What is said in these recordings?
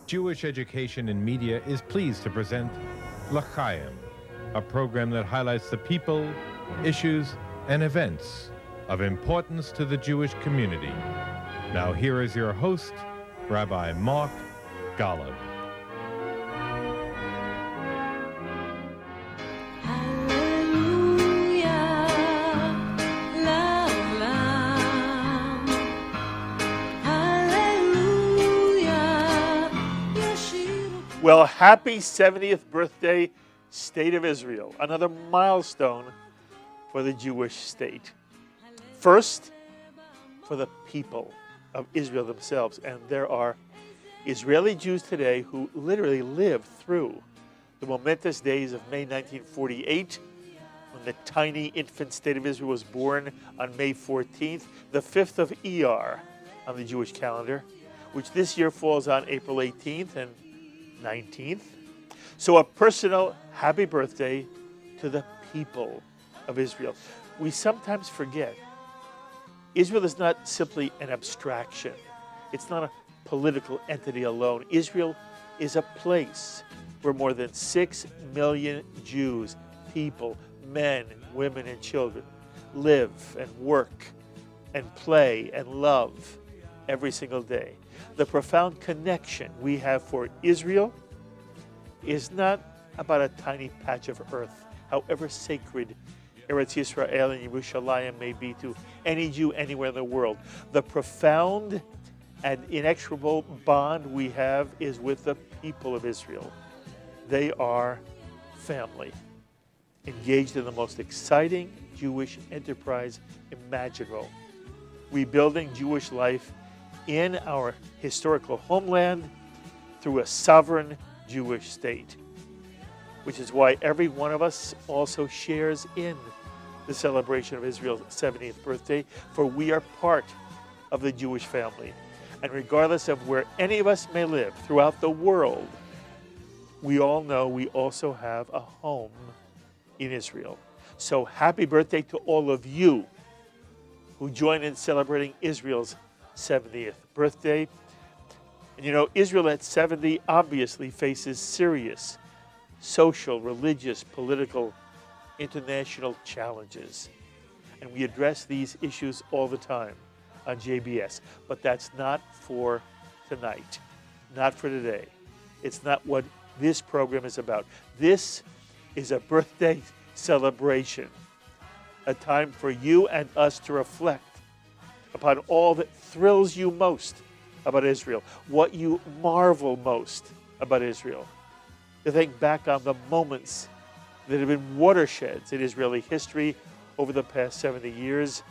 Jewish Education in Media is pleased to present L'Chaim, a program that highlights the people, issues, and events of importance to the Jewish community. Now here is your host, Rabbi Mark Golub. Well, happy 70th birthday, State of Israel. Another milestone for the Jewish state. First, for the people of Israel themselves. And there are Israeli Jews today who literally lived through the momentous days of May 1948, when the tiny infant state of Israel was born on May 14th, the 5th of Iyar on the Jewish calendar, which this year falls on April 18th and 19th. So a personal happy birthday to the people of Israel. We sometimes forget Israel is not simply an abstraction. It's not a political entity alone. Israel is a place where more than 6 million Jews, people, men, women, and children live and work and play and love every single day. The profound connection we have for Israel is not about a tiny patch of earth, however sacred Eretz Yisrael and Yerushalayim may be to any Jew anywhere in the world. The profound and inexorable bond we have is with the people of Israel. They are family, engaged in the most exciting Jewish enterprise imaginable, rebuilding Jewish life in our historical homeland through a sovereign Jewish state, which is why every one of us also shares in the celebration of Israel's 70th birthday, for we are part of the Jewish family. And regardless of where any of us may live throughout the world, we all know we also have a home in Israel. So happy birthday to all of you who join in celebrating Israel's 70th birthday. And you know, Israel at 70 obviously faces serious social, religious, political, international challenges. And we address these issues all the time on JBS. But that's not for tonight, not for today. It's not what this program is about. This is a birthday celebration, a time for you and us to reflect upon all that thrills you most about Israel, what you marvel most about Israel, to think back on the moments that have been watersheds in Israeli history over the past 70 years,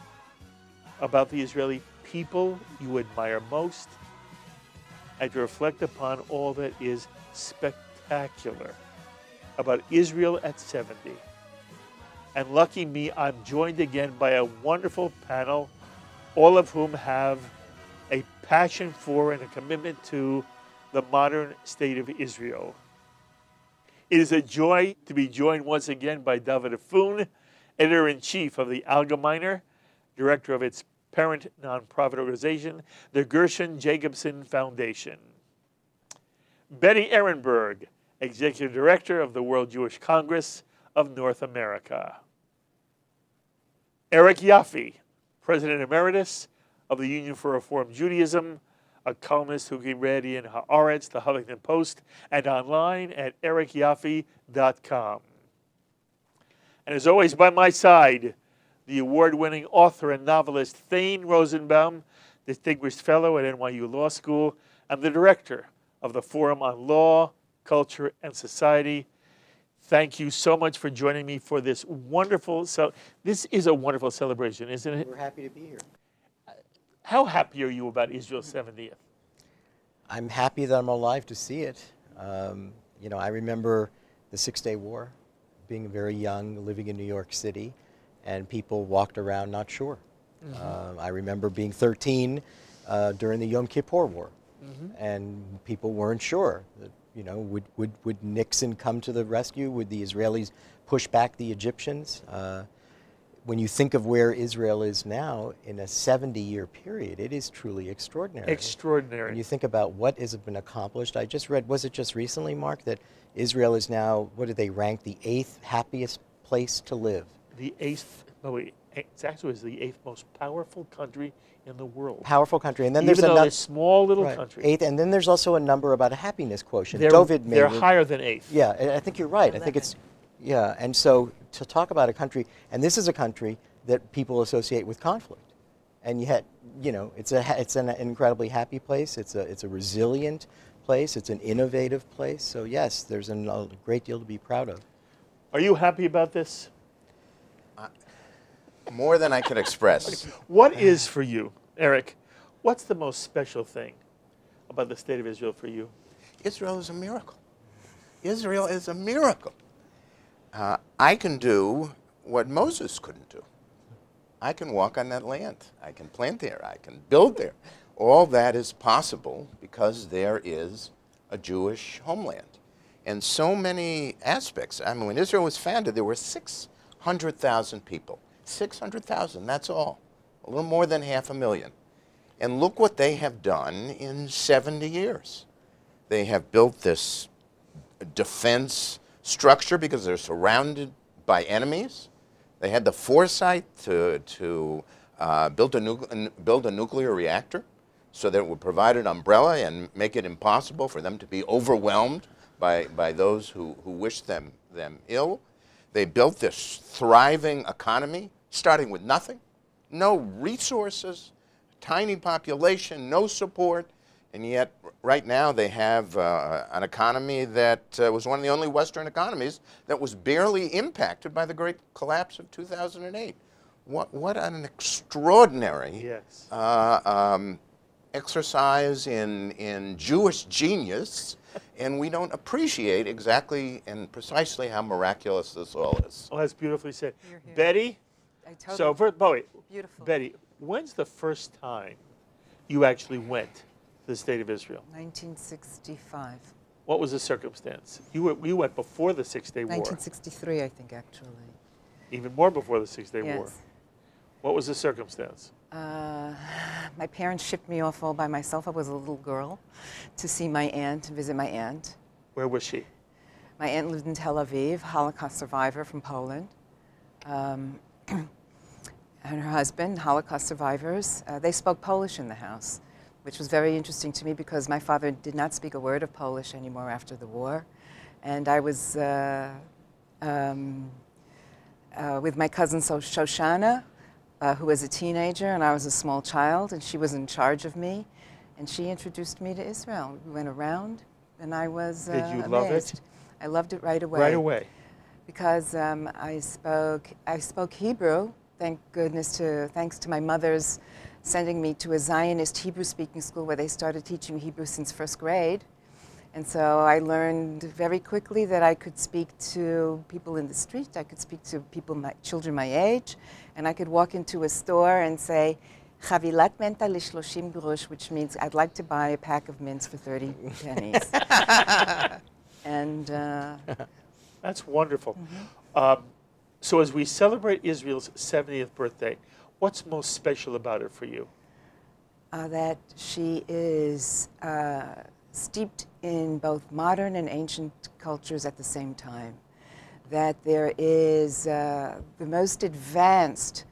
about the Israeli people you admire most, and to reflect upon all that is spectacular about Israel at 70. And lucky me, I'm joined again by a wonderful panel, all of whom have a passion for and a commitment to the modern state of Israel. It is a joy to be joined once again by Dovid Efune, editor-in-chief of the Algemeiner, director of its parent nonprofit organization, the Gershon Jacobson Foundation. Benny Ehrenberg, executive director of the World Jewish Congress of North America. Eric Yoffie, President Emeritus of the Union for Reform Judaism, a columnist who can be read in Haaretz, the Huffington Post, and online at ericyoffe.com. And as always, by my side, the award-winning author and novelist Thane Rosenbaum, Distinguished Fellow at NYU Law School, and the director of the Forum on Law, Culture, and Society. Thank you so much for joining me for this wonderful, this is a wonderful celebration, isn't it? We're happy to be here. How happy are you about Israel's 70th? I'm happy that I'm alive to see it. You know, I remember the Six-Day War, being very young, living in New York City, and people walked around not sure. I remember being 13 during the Yom Kippur War, and people weren't sure. That, you know, would Nixon come to the rescue? Would the Israelis push back the Egyptians? when you think of where Israel is now in a 70-year period, it is truly extraordinary. Extraordinary. When you think about what has been accomplished, I just read, was it just recently, Mark, that Israel is now, what did they rank, the 8th happiest place to live? The 8th, no wait, it's actually the 8th most powerful country in the world. Powerful country. And then Even there's though another they're small little right, country. 8th, and then there's also a number about a happiness quotient. They're, Dovid made they're it. higher than 8th. Yeah, and I think you're right. I think it's, yeah, and so to talk about a country, and this is a country that people associate with conflict, and yet, you know, it's an incredibly happy place. It's a resilient place. It's an innovative place. So yes, there's a great deal to be proud of. Are you happy about this? More than I could express. What is for you, Eric, what's the most special thing about the state of Israel for you? Israel is a miracle. Israel is a miracle. I can do what Moses couldn't do. I can walk on that land. I can plant there. I can build there. All that is possible because there is a Jewish homeland. And so many aspects. I mean, when Israel was founded, there were 600,000 people. 600,000, that's all. A little more than 500,000. And look what they have done in 70 years. They have built this defense structure because they're surrounded by enemies. They had the foresight to build a nuclear reactor so that it would provide an umbrella and make it impossible for them to be overwhelmed by those who wish them ill. They built this thriving economy, starting with nothing, no resources, tiny population, no support, and yet right now they have an economy that was one of the only Western economies that was barely impacted by the great collapse of 2008. What an extraordinary exercise in Jewish genius, and we don't appreciate exactly and precisely how miraculous this all is. Oh, that's beautifully said. Here, here. Betty, Totally. so Bowie, Beautiful. Betty, when's the first time you actually went to the state of Israel? 1965. What was the circumstance? You went before the Six-Day War. 1963, I think, actually. Even more before the Six-Day War. Yes. What was the circumstance? My parents shipped me off all by myself. I was a little girl to see my aunt, to visit my aunt. Where was she? My aunt lived in Tel Aviv, Holocaust survivor from Poland. And her husband, Holocaust survivors. They spoke Polish in the house, which was very interesting to me because my father did not speak a word of Polish anymore after the war. And I was with my cousin Shoshana, who was a teenager, and I was a small child, and she was in charge of me. And she introduced me to Israel. We went around, and I was Did you love it? I loved it right away. Right away. Because I spoke Hebrew. Thanks to my mother's sending me to a Zionist Hebrew-speaking school where they started teaching Hebrew since first grade. And so I learned very quickly that I could speak to people in the street. I could speak to children my age, and I could walk into a store and say, "Chavilat menta li-30 grosh," which means I'd like to buy a pack of mints for 30 pennies. And that's wonderful. Mm-hmm. So as we celebrate Israel's 70th birthday, what's most special about it for you? That she is steeped in both modern and ancient cultures at the same time. That there is the most advanced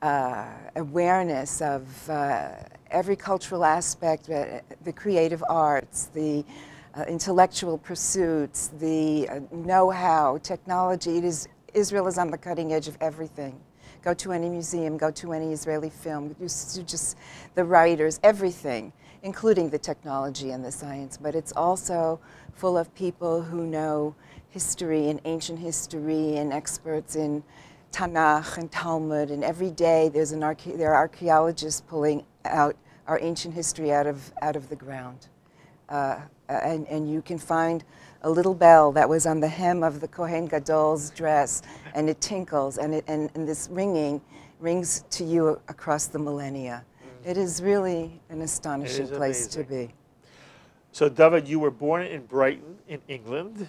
awareness of every cultural aspect, the creative arts, the intellectual pursuits, the know-how, technology. Israel is on the cutting edge of everything. Go to any museum, go to any Israeli film, just the writers, everything, including the technology and the science. But it's also full of people who know history and ancient history and experts in Tanakh and Talmud. And every day there are archaeologists pulling out our ancient history out of the ground. And you can find a little bell that was on the hem of the Kohen Gadol's dress, and it tinkles, and this ringing rings to you across the millennia. It is really an astonishing place to be. So, Dovid, you were born in Brighton, in England,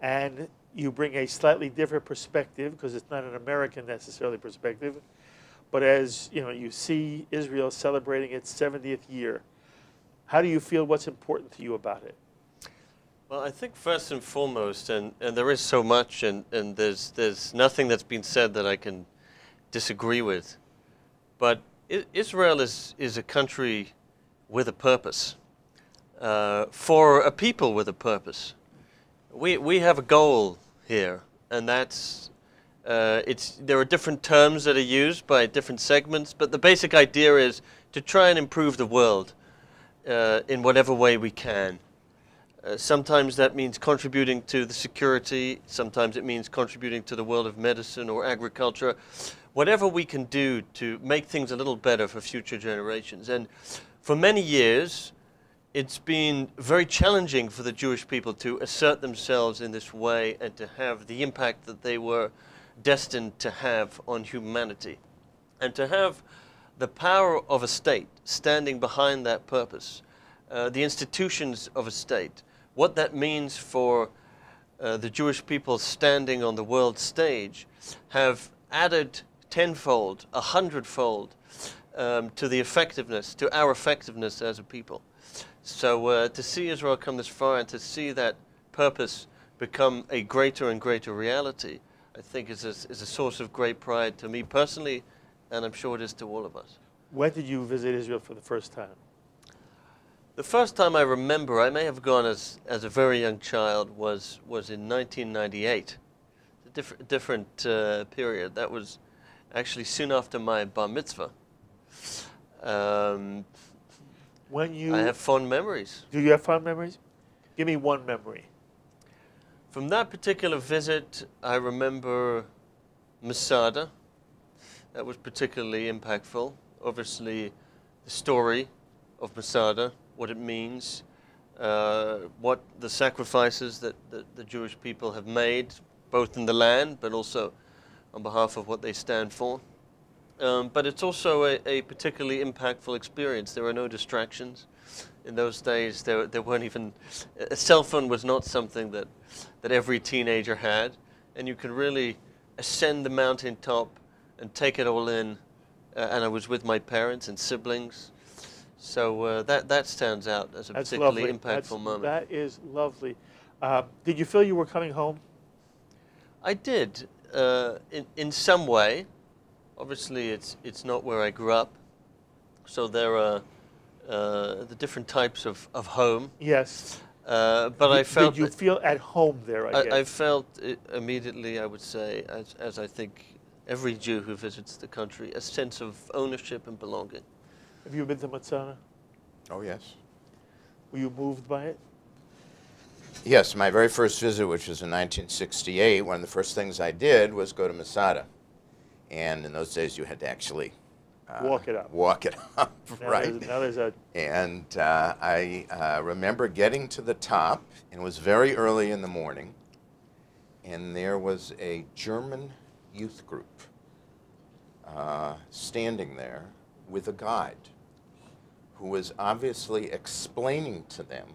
and you bring a slightly different perspective because it's not an American necessarily perspective. But as you see Israel celebrating its 70th year, how do you feel? What's important to you about it? Well, I think first and foremost, and there is so much, and there's nothing that's been said that I can disagree with, but Israel is a country with a purpose, for a people with a purpose. We have a goal here, and that's there are different terms that are used by different segments, but the basic idea is to try and improve the world in whatever way we can. Sometimes that means contributing to the security, sometimes it means contributing to the world of medicine or agriculture, whatever we can do to make things a little better for future generations. And for many years, it's been very challenging for the Jewish people to assert themselves in this way and to have the impact that they were destined to have on humanity. And to have the power of a state standing behind that purpose, the institutions of a state, what that means for the Jewish people standing on the world stage, have added tenfold, 100-fold to the effectiveness, to our effectiveness as a people. So to see Israel come this far and to see that purpose become a greater and greater reality, I think is a source of great pride to me personally, and I'm sure it is to all of us. When did you visit Israel for the first time? The first time I remember, I may have gone as a very young child, was in 1998. A different period. That was actually soon after my bar mitzvah. I have fond memories. Do you have fond memories? Give me one memory. From that particular visit, I remember Masada. That was particularly impactful. Obviously, the story of Masada, what it means, what the sacrifices that the Jewish people have made, both in the land, but also on behalf of what they stand for. But it's also a particularly impactful experience. There were no distractions. In those days, there weren't even, a cell phone was not something that every teenager had. And you could really ascend the mountaintop and take it all in. And I was with my parents and siblings. So that stands out as a particularly impactful moment. That is lovely. Did you feel you were coming home? I did, in some way. Obviously, it's not where I grew up. So there are the different types of home. Yes. But I felt... Did you feel at home there, I guess? I felt immediately, I would say, as I think every Jew who visits the country, a sense of ownership and belonging. Have you been to Masada? Oh, yes. Were you moved by it? Yes, my very first visit, which was in 1968, one of the first things I did was go to Masada. And in those days, you had to actually walk it up. Walk it up, right. Now there's a... And I remember getting to the top, and it was very early in the morning, and there was a German youth group standing there with a guide who was obviously explaining to them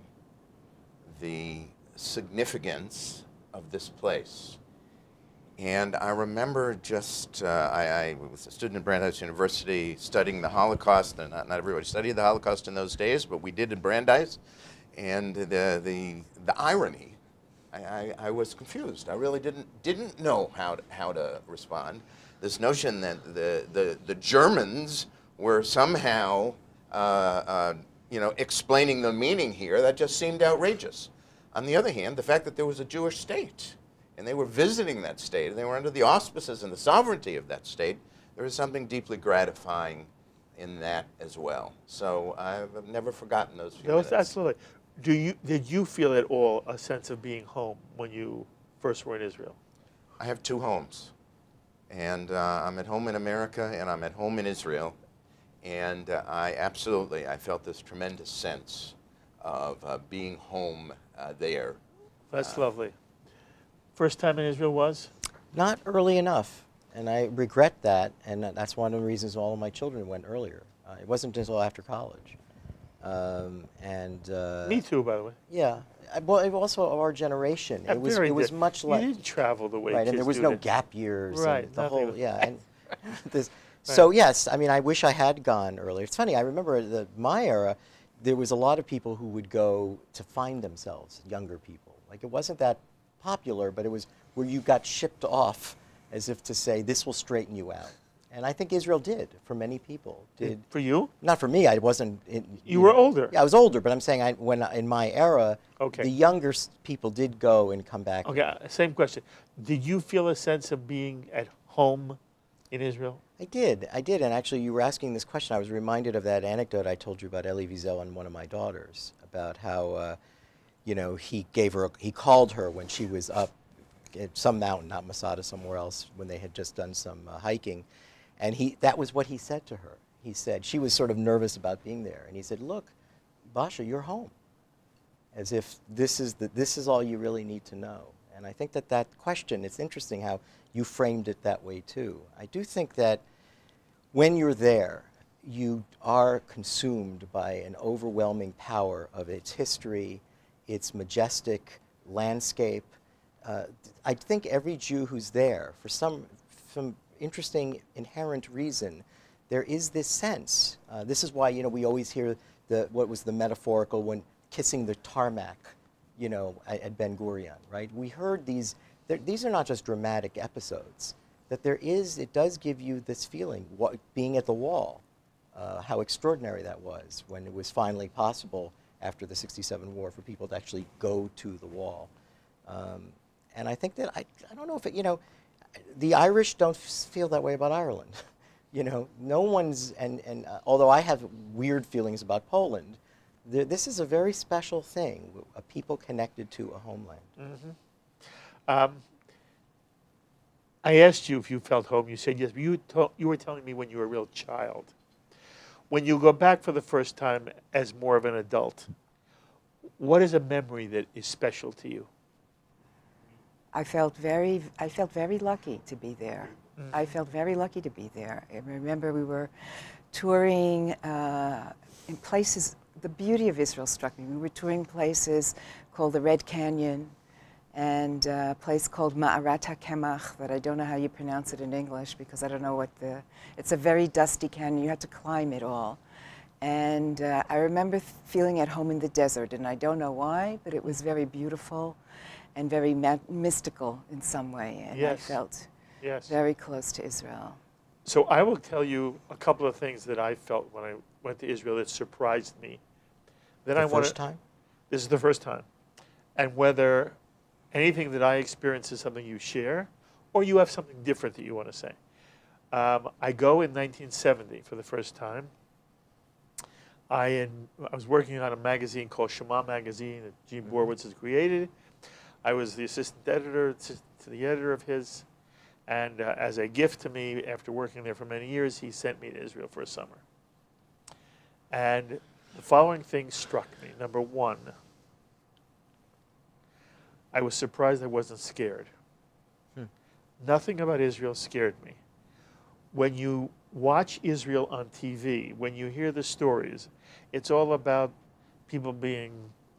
the significance of this place. And I remember just, I was a student at Brandeis University studying the Holocaust, and not everybody studied the Holocaust in those days, but we did in Brandeis. And the irony, I was confused. I really didn't know how to respond. This notion that the Germans were somehow explaining the meaning here, that just seemed outrageous. On the other hand, the fact that there was a Jewish state, and they were visiting that state, and they were under the auspices and the sovereignty of that state, there was something deeply gratifying in that as well. So I've never forgotten those few minutes. Absolutely. Did you feel at all a sense of being home when you first were in Israel? I have two homes. And I'm at home in America, and I'm at home in Israel. And I felt this tremendous sense of being home there. That's lovely. First time in Israel was? Not early enough, and I regret that, and that's one of the reasons all of my children went earlier. It wasn't until after college. Me too, by the way. Yeah. well, it also our generation. It was much You like didn't travel the way right, kids and there was do no today. gap years. Right, And the nothing whole was- yeah. And this, so yes, I mean, I wish I had gone earlier. It's funny. I remember my era. There was a lot of people who would go to find themselves, younger people. Like it wasn't that popular, but it was where you got shipped off as if to say, this will straighten you out. And I think Israel did for many people. Did For you? not for me. I wasn't. You were older. Yeah, I was older, but I'm saying in my era, Okay. the younger people did go and come back. Okay, same question. Did you feel a sense of being at home in Israel? I did. And actually, you were asking this question. I was reminded of that anecdote I told you about Elie Wiesel and one of my daughters, about how, he called her when she was up at some mountain, not Masada, somewhere else, when they had just done some hiking. And that was what he said to her. He said, she was sort of nervous about being there. And he said, look, Basha, you're home. As if this is all you really need to know. And I think that question, it's interesting how you framed it that way too. I do think that when you're there, you are consumed by an overwhelming power of its history, its majestic landscape. I think every Jew who's there, for some interesting inherent reason, there is this sense. This is why we always hear what was the metaphorical when kissing the tarmac, at Ben-Gurion, right? We heard these are not just dramatic episodes. That it does give you this feeling, being at the wall, how extraordinary that was when it was finally possible after the '67 war for people to actually go to the wall. And I think that I don't know if the Irish don't feel that way about Ireland. No one's, and although I have weird feelings about Poland, this is a very special thing, a people connected to a homeland. Mm-hmm. I asked you if you felt home. You said yes. But you were telling me when you were a real child. When you go back for the first time as more of an adult, what is a memory that is special to you? I felt very lucky to be there. I felt very lucky to be there. I remember we were touring in places. The beauty of Israel struck me. We were touring places called the Red Canyon and a place called Mearat Hakemach, that I don't know how you pronounce it in English because I don't know it's a very dusty canyon. You had to climb it all. And I remember feeling at home in the desert, and I don't know why, but it was very beautiful and very mystical in some way. And I felt very close to Israel. So I will tell you a couple of things that I felt when I went to Israel that surprised me. Then First time? This is the first time. And whether anything that I experience is something you share, or you have something different that you want to say. I go in 1970 for the first time. I was working on a magazine called Shema magazine that Gene Borowitz has created. I was the assistant editor to the editor of his. And as a gift to me, after working there for many years, he sent me to Israel for a summer. And the following things struck me. Number one, I was surprised I wasn't scared. Nothing about Israel scared me. When you watch Israel on TV, when you hear the stories, it's all about people being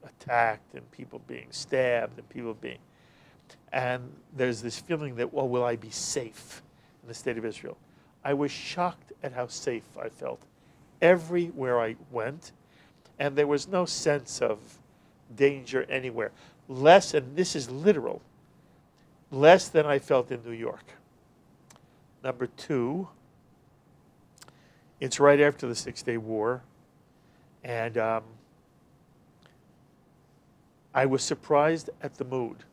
attacked and people being stabbed and people being... And there's this feeling that, well, will I be safe in the state of Israel? I was shocked at how safe I felt everywhere I went, and there was no sense of danger anywhere. Less, and this is literal, less than I felt in New York. Number two, it's right after the Six-Day War, and I was surprised at the mood.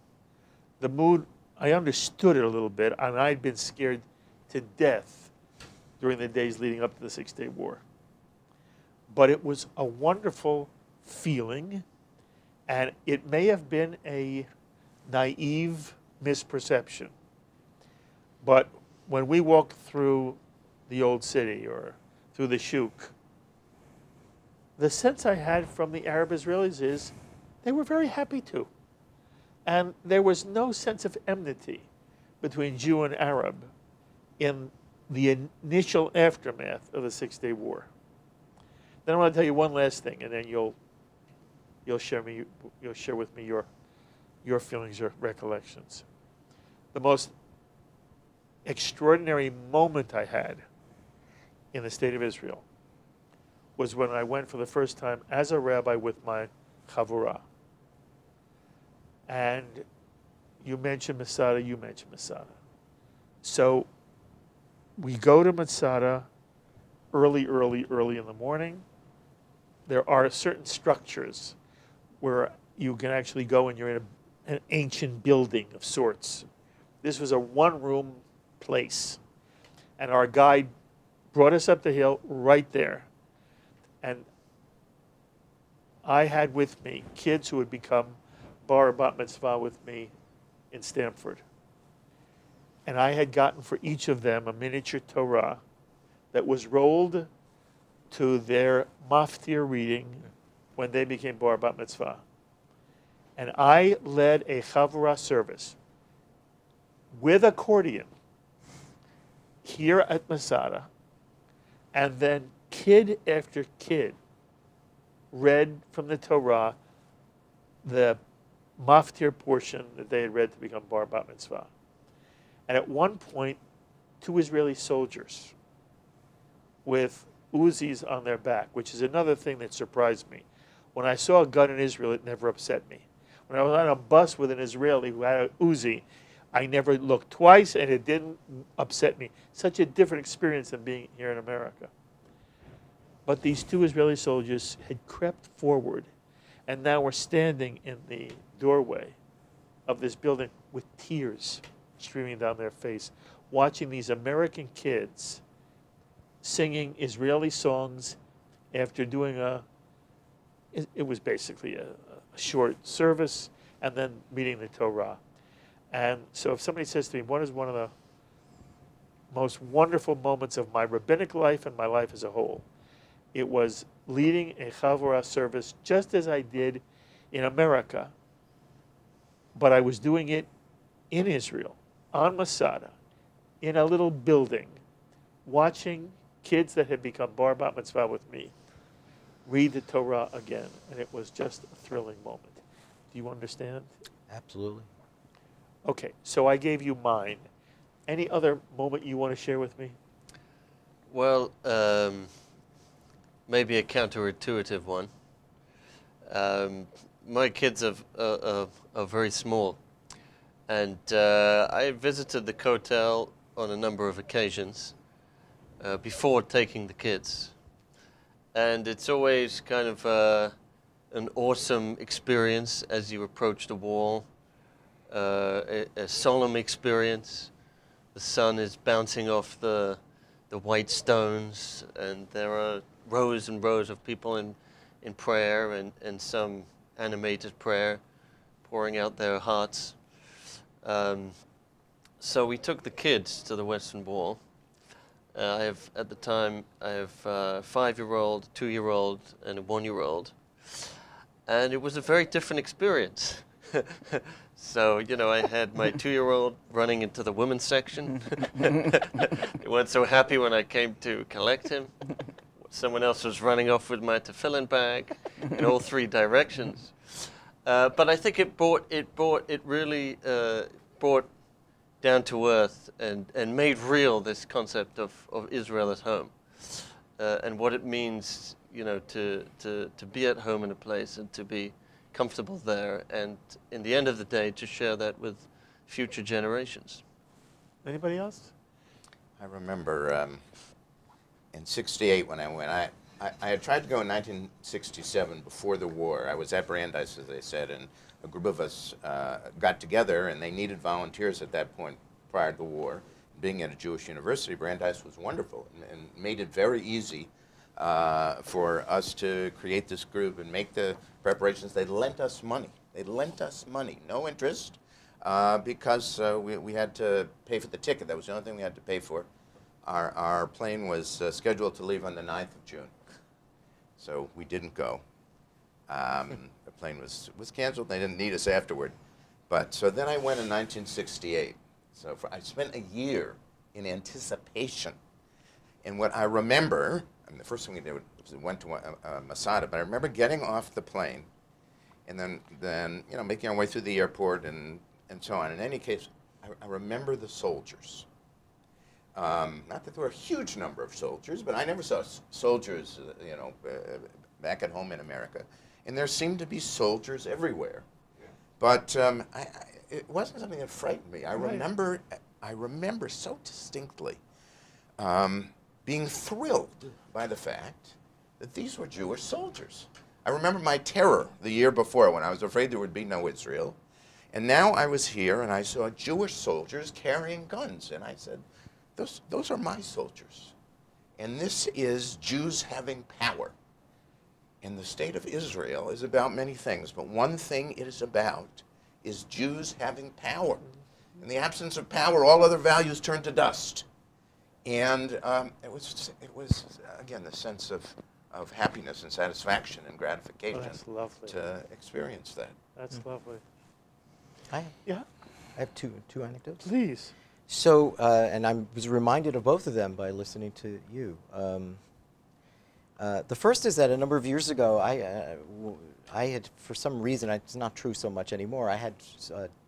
The mood, I understood it a little bit, and I'd been scared to death during the days leading up to the Six-Day War. But it was a wonderful feeling, and it may have been a naive misperception. But when we walked through the old city or through the Shuk, the sense I had from the Arab Israelis is they were very happy too. And there was no sense of enmity between Jew and Arab in the initial aftermath of the Six-Day War. Then I want to tell you one last thing, and then you'll you'll share with me your feelings, your recollections. The most extraordinary moment I had in the state of Israel was when I went for the first time as a rabbi with my chavurah. And you mentioned Masada, you mentioned Masada. So we go to Masada early in the morning. There are certain structures where you can actually go and you're in an ancient building of sorts. This was a one-room place. And our guide brought us up the hill right there. And I had with me kids who had become bar bat mitzvah with me in Stanford. And I had gotten for each of them a miniature Torah that was rolled to their maftir reading when they became bar bat mitzvah. And I led a chavurah service with accordion here at Masada, and then kid after kid read from the Torah the maftir portion that they had read to become bar bat mitzvah. And at one point, 2 Israeli soldiers with Uzis on their back, which is another thing that surprised me. When I saw a gun in Israel, it never upset me. When I was on a bus with an Israeli who had an Uzi, I never looked twice, and it didn't upset me. Such a different experience than being here in America. But these 2 Israeli soldiers had crept forward and now were standing in the doorway of this building with tears streaming down their face, watching these American kids singing Israeli songs after doing it was basically a short service and then reading the Torah. And so if somebody says to me, what is one of the most wonderful moments of my rabbinic life and my life as a whole? It was leading a chavurah service just as I did in America, but I was doing it in Israel, on Masada, in a little building, watching kids that had become bar bat mitzvah with me read the Torah again, and it was just a thrilling moment. Do you understand? Absolutely. Okay, so I gave you mine. Any other moment you want to share with me? Well, maybe a counterintuitive one. My kids are very small, and I visited the Kotel on a number of occasions before taking the kids. And it's always kind of an awesome experience as you approach the wall, a solemn experience. The sun is bouncing off the white stones, and there are rows and rows of people in prayer and some animated prayer, pouring out their hearts. So we took the kids to the Western Wall. At the time, I have a 5-year-old, 2-year-old, and a 1-year-old. And it was a very different experience. So, I had my 2-year-old running into the women's section. He wasn't so happy when I came to collect him. Someone else was running off with my tefillin bag in all 3 directions. But I think it really brought down to earth and made real this concept of Israel at home, and what it means, to be at home in a place and to be comfortable there, and in the end of the day, to share that with future generations. Anybody else? I remember in '68 when I went. I had tried to go in 1967 before the war. I was at Brandeis, as I said, and a group of us got together, and they needed volunteers at that point prior to the war. Being at a Jewish university, Brandeis was wonderful and made it very easy for us to create this group and make the preparations. They lent us money. No interest, because we had to pay for the ticket. That was the only thing we had to pay for. Our plane was scheduled to leave on the 9th of June, so we didn't go. The plane was canceled. They didn't need us afterward. But so then I went in 1968. So I spent a year in anticipation. And what I remember, the first thing we did was we went to Masada, but I remember getting off the plane and then making our way through the airport and so on. In any case, I remember the soldiers. Not that there were a huge number of soldiers, but I never saw soldiers, back at home in America. And there seemed to be soldiers everywhere. But it wasn't something that frightened me. I remember so distinctly being thrilled by the fact that these were Jewish soldiers. I remember my terror the year before when I was afraid there would be no Israel. And now I was here and I saw Jewish soldiers carrying guns. And I said, those are my soldiers. And this is Jews having power. And the state of Israel is about many things, but one thing it is about is Jews having power. In the absence of power, all other values turn to dust. And it was again the sense of happiness and satisfaction and gratification to experience that. That's lovely. I Yeah, have two anecdotes. please. So, and I was reminded of both of them by listening to you. The first is that a number of years ago, I had, for some reason, it's not true so much anymore, I had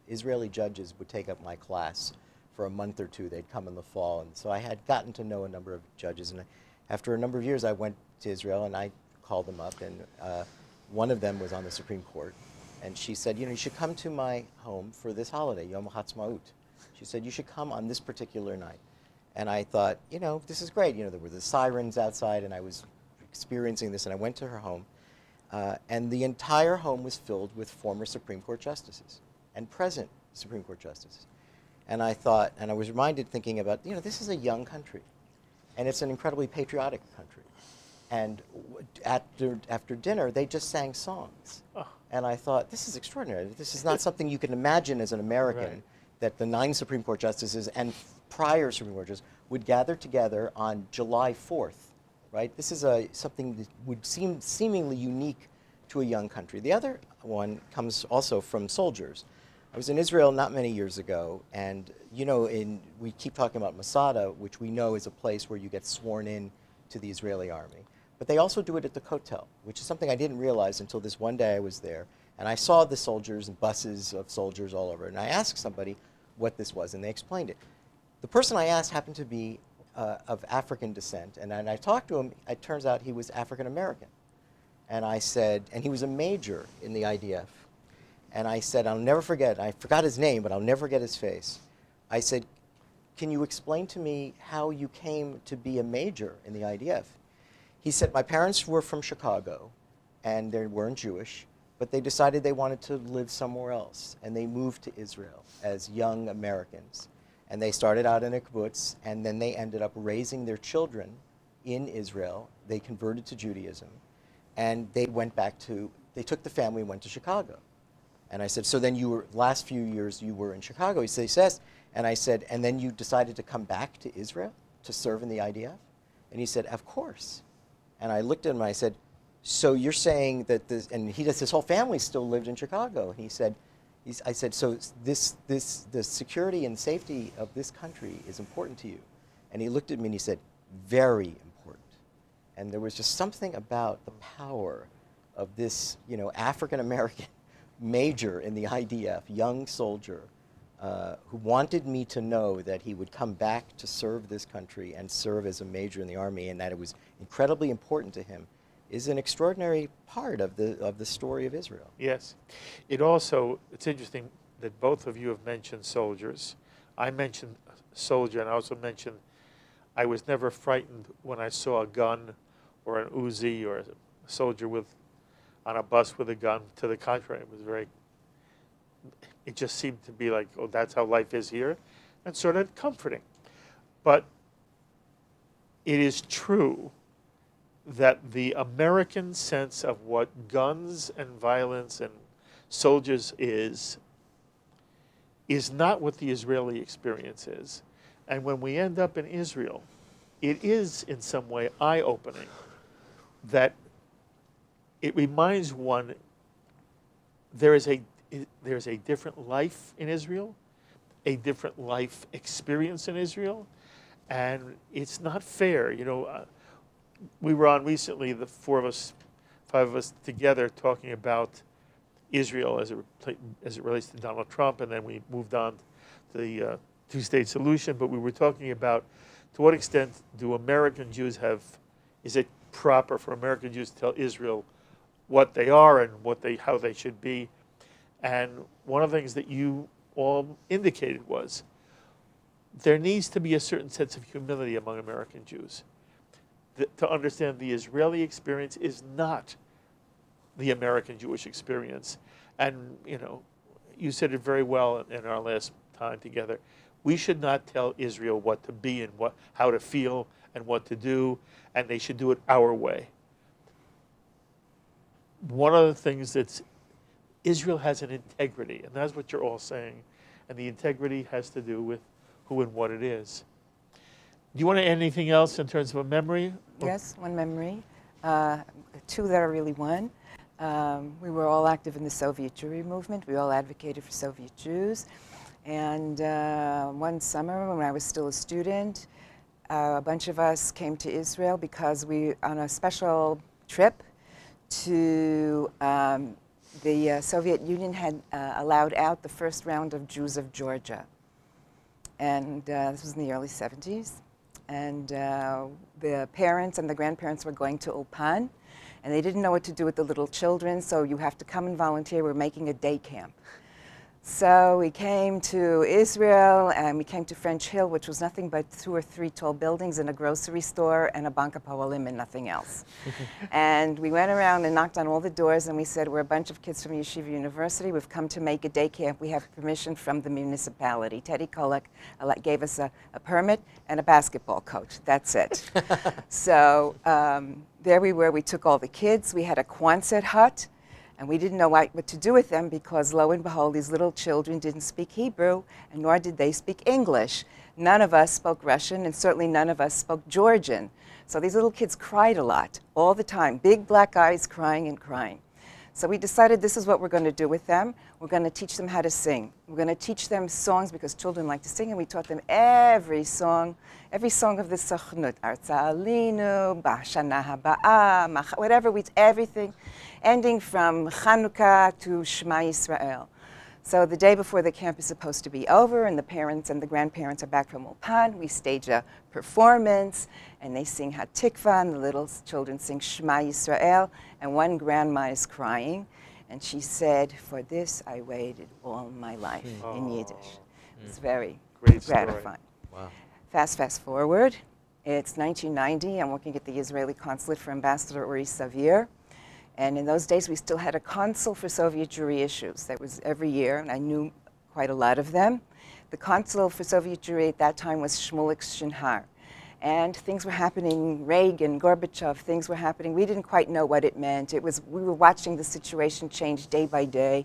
Israeli judges would take up my class for a month or two. They'd come in the fall. And so I had gotten to know a number of judges. And after a number of years, I went to Israel and I called them up. And one of them was on the Supreme Court. And she said, you should come to my home for this holiday, Yom HaTzmaut. She said, you should come on this particular night. And I thought, this is great. There were the sirens outside, and I was experiencing this. And I went to her home. And the entire home was filled with former Supreme Court justices and present Supreme Court justices. And I thought, and I was reminded thinking about, this is a young country. And it's an incredibly patriotic country. And after dinner, they just sang songs. Oh. And I thought, this is extraordinary. This is not something you can imagine as an American, right, that the 9 Supreme Court justices and prior Supreme Court justices would gather together on July 4th, right? This is something that would seem seemingly unique to a young country. The other one comes also from soldiers. I was in Israel not many years ago, and we keep talking about Masada, which we know is a place where you get sworn in to the Israeli army. But they also do it at the Kotel, which is something I didn't realize until this one day I was there. And I saw the soldiers and buses of soldiers all over. And I asked somebody what this was, and they explained it. The person I asked happened to be of African descent. And I talked to him. It turns out he was African American. And I said, and he was a major in the IDF. And I said, I'll never forget, I forgot his name, but I'll never forget his face. I said, can you explain to me how you came to be a major in the IDF? He said, my parents were from Chicago, and they weren't Jewish, but they decided they wanted to live somewhere else, and they moved to Israel as young Americans. And they started out in a kibbutz, and then they ended up raising their children in Israel. They converted to Judaism, and they took the family and went to Chicago. And I said, so then last few years you were in Chicago? He said, yes. And I said, and then you decided to come back to Israel to serve in the IDF? And he said, of course. And I looked at him and I said, so you're saying that and his whole family still lived in Chicago. And he said, I said, so the security and safety of this country is important to you? And he looked at me and he said, very important. And there was just something about the power of this, African-American major in the IDF, young soldier, who wanted me to know that he would come back to serve this country and serve as a major in the army, and that it was incredibly important to him, is an extraordinary part of the story of Israel. Yes. It's interesting that both of you have mentioned soldiers. I mentioned soldier, and I also mentioned I was never frightened when I saw a gun or an Uzi or a soldier on a bus with a gun. To the contrary, it just seemed to be like, oh, that's how life is here, and sort of comforting. But it is true that the American sense of what guns and violence and soldiers is not what the Israeli experience is. And when we end up in Israel, it is in some way eye-opening that it reminds one there is a different life in Israel, a different life experience in Israel, and it's not fair. We were on recently, the 5 of us together, talking about, Israel as it relates to Donald Trump, and then we moved on to the two-state solution. But we were talking about, to what extent do American Jews is it proper for American Jews to tell Israel what they are and how they should be? And one of the things that you all indicated was there needs to be a certain sense of humility among American Jews to understand the Israeli experience is not the American Jewish experience. And, you said it very well in our last time together. We should not tell Israel what to be and how to feel and what to do, and they should do it our way. One of the things that's Israel has an integrity, and that's what you're all saying, and the integrity has to do with who and what it is. Do you want to add anything else in terms of a memory? Yes, one memory. Two that are really one. We were all active in the Soviet Jewry movement. We all advocated for Soviet Jews. And one summer when I was still a student, a bunch of us came to Israel because on a special trip to the Soviet Union had allowed out the first round of Jews of Georgia. And this was in the early 70s. And the parents and the grandparents were going to Ulpan, and they didn't know what to do with the little children, so you have to come and volunteer. We're making a day camp. So we came to Israel, and we came to French Hill, which was nothing but 2 or 3 tall buildings and a grocery store and a Bank of Poalim and nothing else. And we went around and knocked on all the doors, and we said, we're a bunch of kids from Yeshiva University. We've come to make a day camp. We have permission from the municipality. Teddy Kolek gave us a permit and a basketball coach. That's it. So there we were. We took all the kids. We had a Quonset hut. And we didn't know what to do with them because, lo and behold, these little children didn't speak Hebrew, and nor did they speak English. None of us spoke Russian, and certainly none of us spoke Georgian. So these little kids cried a lot, all the time, big black eyes crying and crying. So we decided this is what we're going to do with them. We're going to teach them how to sing. We're going to teach them songs because children like to sing, and we taught them every song of the Sochnut, Arza Alinu, Bashana Haba'a, whatever, everything, ending from Chanukah to Shema Yisrael. So the day before the camp is supposed to be over and the parents and the grandparents are back from Ulpan, we stage a performance and they sing Hatikva and the little children sing Shema Yisrael, and one grandma is crying and she said, "For this I waited all my life," in Yiddish. It's very gratifying. Wow. Fast forward. It's 1990. I'm working at the Israeli consulate for Ambassador Uri Savir. And in those days, we still had a consul for Soviet Jewry issues. That was every year, and I knew quite a lot of them. The consul for Soviet Jewry at that time was Shmulik Shinhar. And things were happening, Reagan, Gorbachev, things were happening. We didn't quite know what it meant. We were watching the situation change day by day.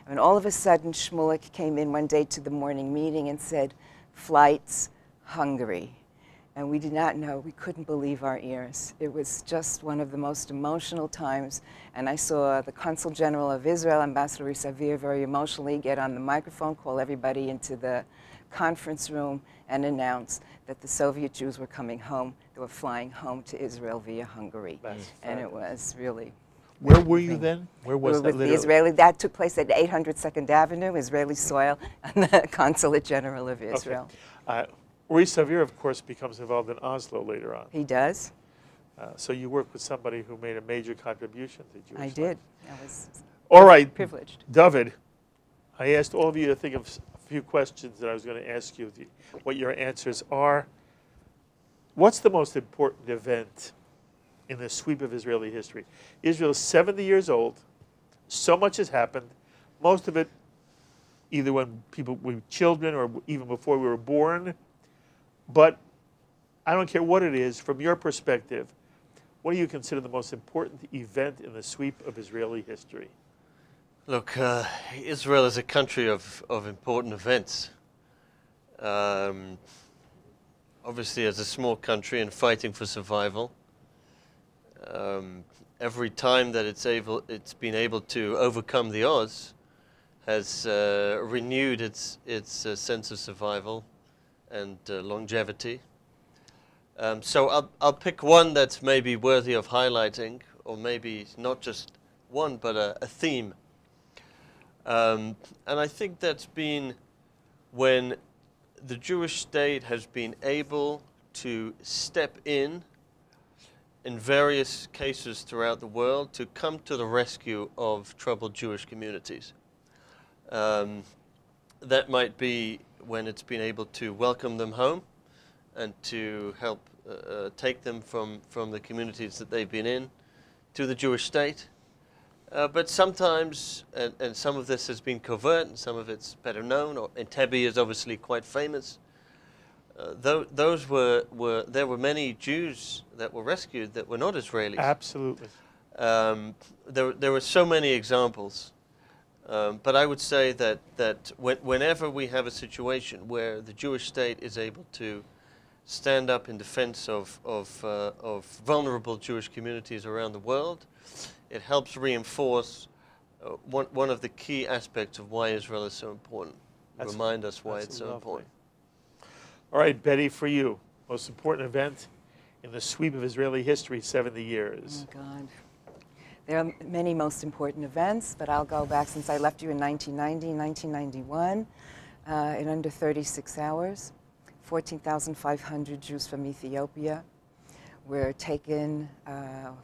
And all of a sudden, Shmulik came in one day to the morning meeting and said, "Flights, Hungary." And we did not know, we couldn't believe our ears. It was just one of the most emotional times. And I saw the Consul General of Israel, Ambassador Savir, very emotionally get on the microphone, call everybody into the conference room, and announce that the Soviet Jews were coming home. They were flying home to Israel via Hungary. And it was really... Where were you then? Where was that? The Israeli, that took place at 800 2nd Avenue, Israeli soil, on the Consulate General of Israel. Okay. Uri Savir, of course, becomes involved in Oslo later on. He does. So you worked with somebody who made a major contribution to Jewish life. I did. I was all right, privileged. Dovid, I asked all of you to think of a few questions that I was going to ask you, what your answers are. What's the most important event in the sweep of Israeli history? Israel is 70 years old. So much has happened. Most of it either when people were children or even before we were born. But I don't care what it is, from your perspective, what do you consider the most important event in the sweep of Israeli history? Look, Israel is a country of important events. Obviously, as a small country and fighting for survival, every time that it's been able to overcome the odds has renewed its sense of survival and longevity. So I'll pick one that's maybe worthy of highlighting, or maybe not just one, but a theme. And I think that's been when the Jewish state has been able to step in various cases throughout the world to come to the rescue of troubled Jewish communities. That might be when it's been able to welcome them home and to help take them from the communities that they've been in to the Jewish state. But sometimes, and some of this has been covert and some of it's better known, or Entebbe is obviously quite famous. There were many Jews that were rescued that were not Israelis. Absolutely. There were so many examples. But I would say that whenever we have a situation where the Jewish state is able to stand up in defense of vulnerable Jewish communities around the world, it helps reinforce one of the key aspects of why Israel is so important. Remind us why it's so important. All right, Betty, for you, most important event in the sweep of Israeli history, 70 years. Oh, God. There are many most important events, but I'll go back since I left you in 1991, in under 36 hours. 14,500 Jews from Ethiopia were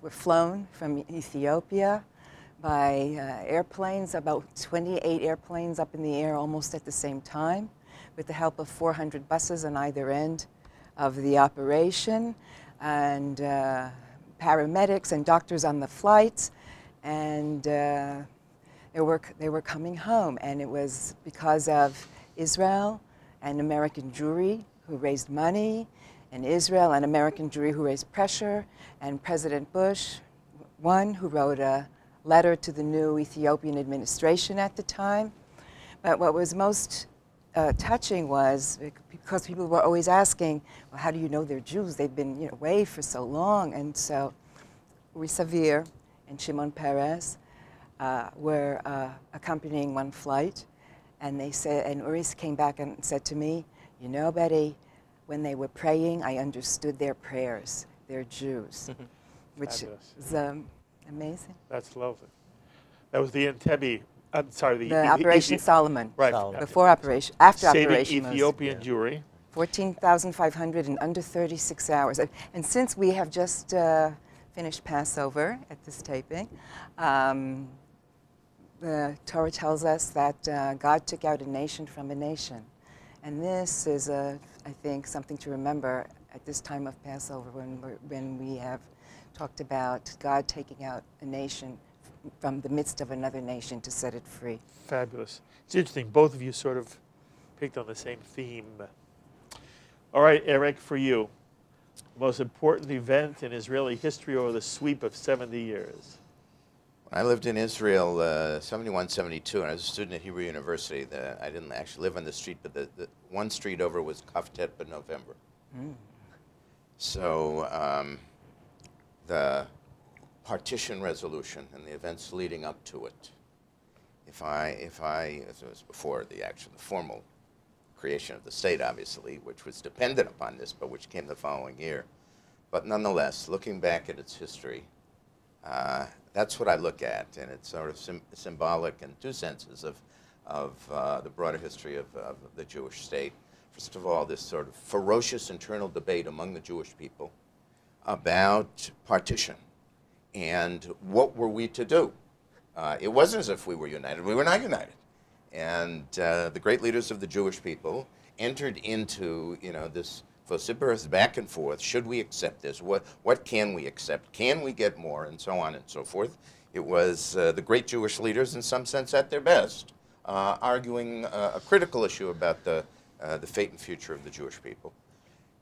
flown from Ethiopia by airplanes, about 28 airplanes up in the air almost at the same time, with the help of 400 buses on either end of the operation, and paramedics and doctors on the flights, and they were coming home, and it was because of Israel and American Jewry who raised money, and Israel and American Jewry who raised pressure, and President Bush, one who wrote a letter to the new Ethiopian administration at the time. But what was most touching was because people were always asking, well, how do you know they're Jews? They've been away for so long. And so Uri Savir and Shimon Peres were accompanying one flight. And they said, and Uri came back and said to me, you know, Betty, when they were praying, I understood their prayers. They're Jews, which is amazing. That's lovely. That was the Entebbe. I'm sorry, the Operation Solomon. Right. Before Operation, after Saving Operation Ethiopian Jewry. 14,500 in under 36 hours. And since we have just finished Passover at this taping, the Torah tells us that God took out a nation from a nation. And this is, I think, something to remember at this time of Passover when we have talked about God taking out a nation from the midst of another nation to set it free. Fabulous. It's interesting. Both of you sort of picked on the same theme. All right, Eric, for you, most important event in Israeli history over the sweep of 70 years. When I lived in Israel, 71, 72, and I was a student at Hebrew University. I didn't actually live on the street, but the one street over was Kaftet B'November. So the partition resolution and the events leading up to it. If it was before the formal creation of the state, obviously, which was dependent upon this, but which came the following year. But nonetheless, looking back at its history, that's what I look at, and it's sort of symbolic in two senses of the broader history of the Jewish state. First of all, this sort of ferocious internal debate among the Jewish people about partition and what were we to do. It wasn't as if we were united. We were not united. And the great leaders of the Jewish people entered into this vociferous back and forth. Should we accept this? What can we accept? Can we get more? And so on and so forth. It was the great Jewish leaders, in some sense, at their best, arguing a critical issue about the fate and future of the Jewish people.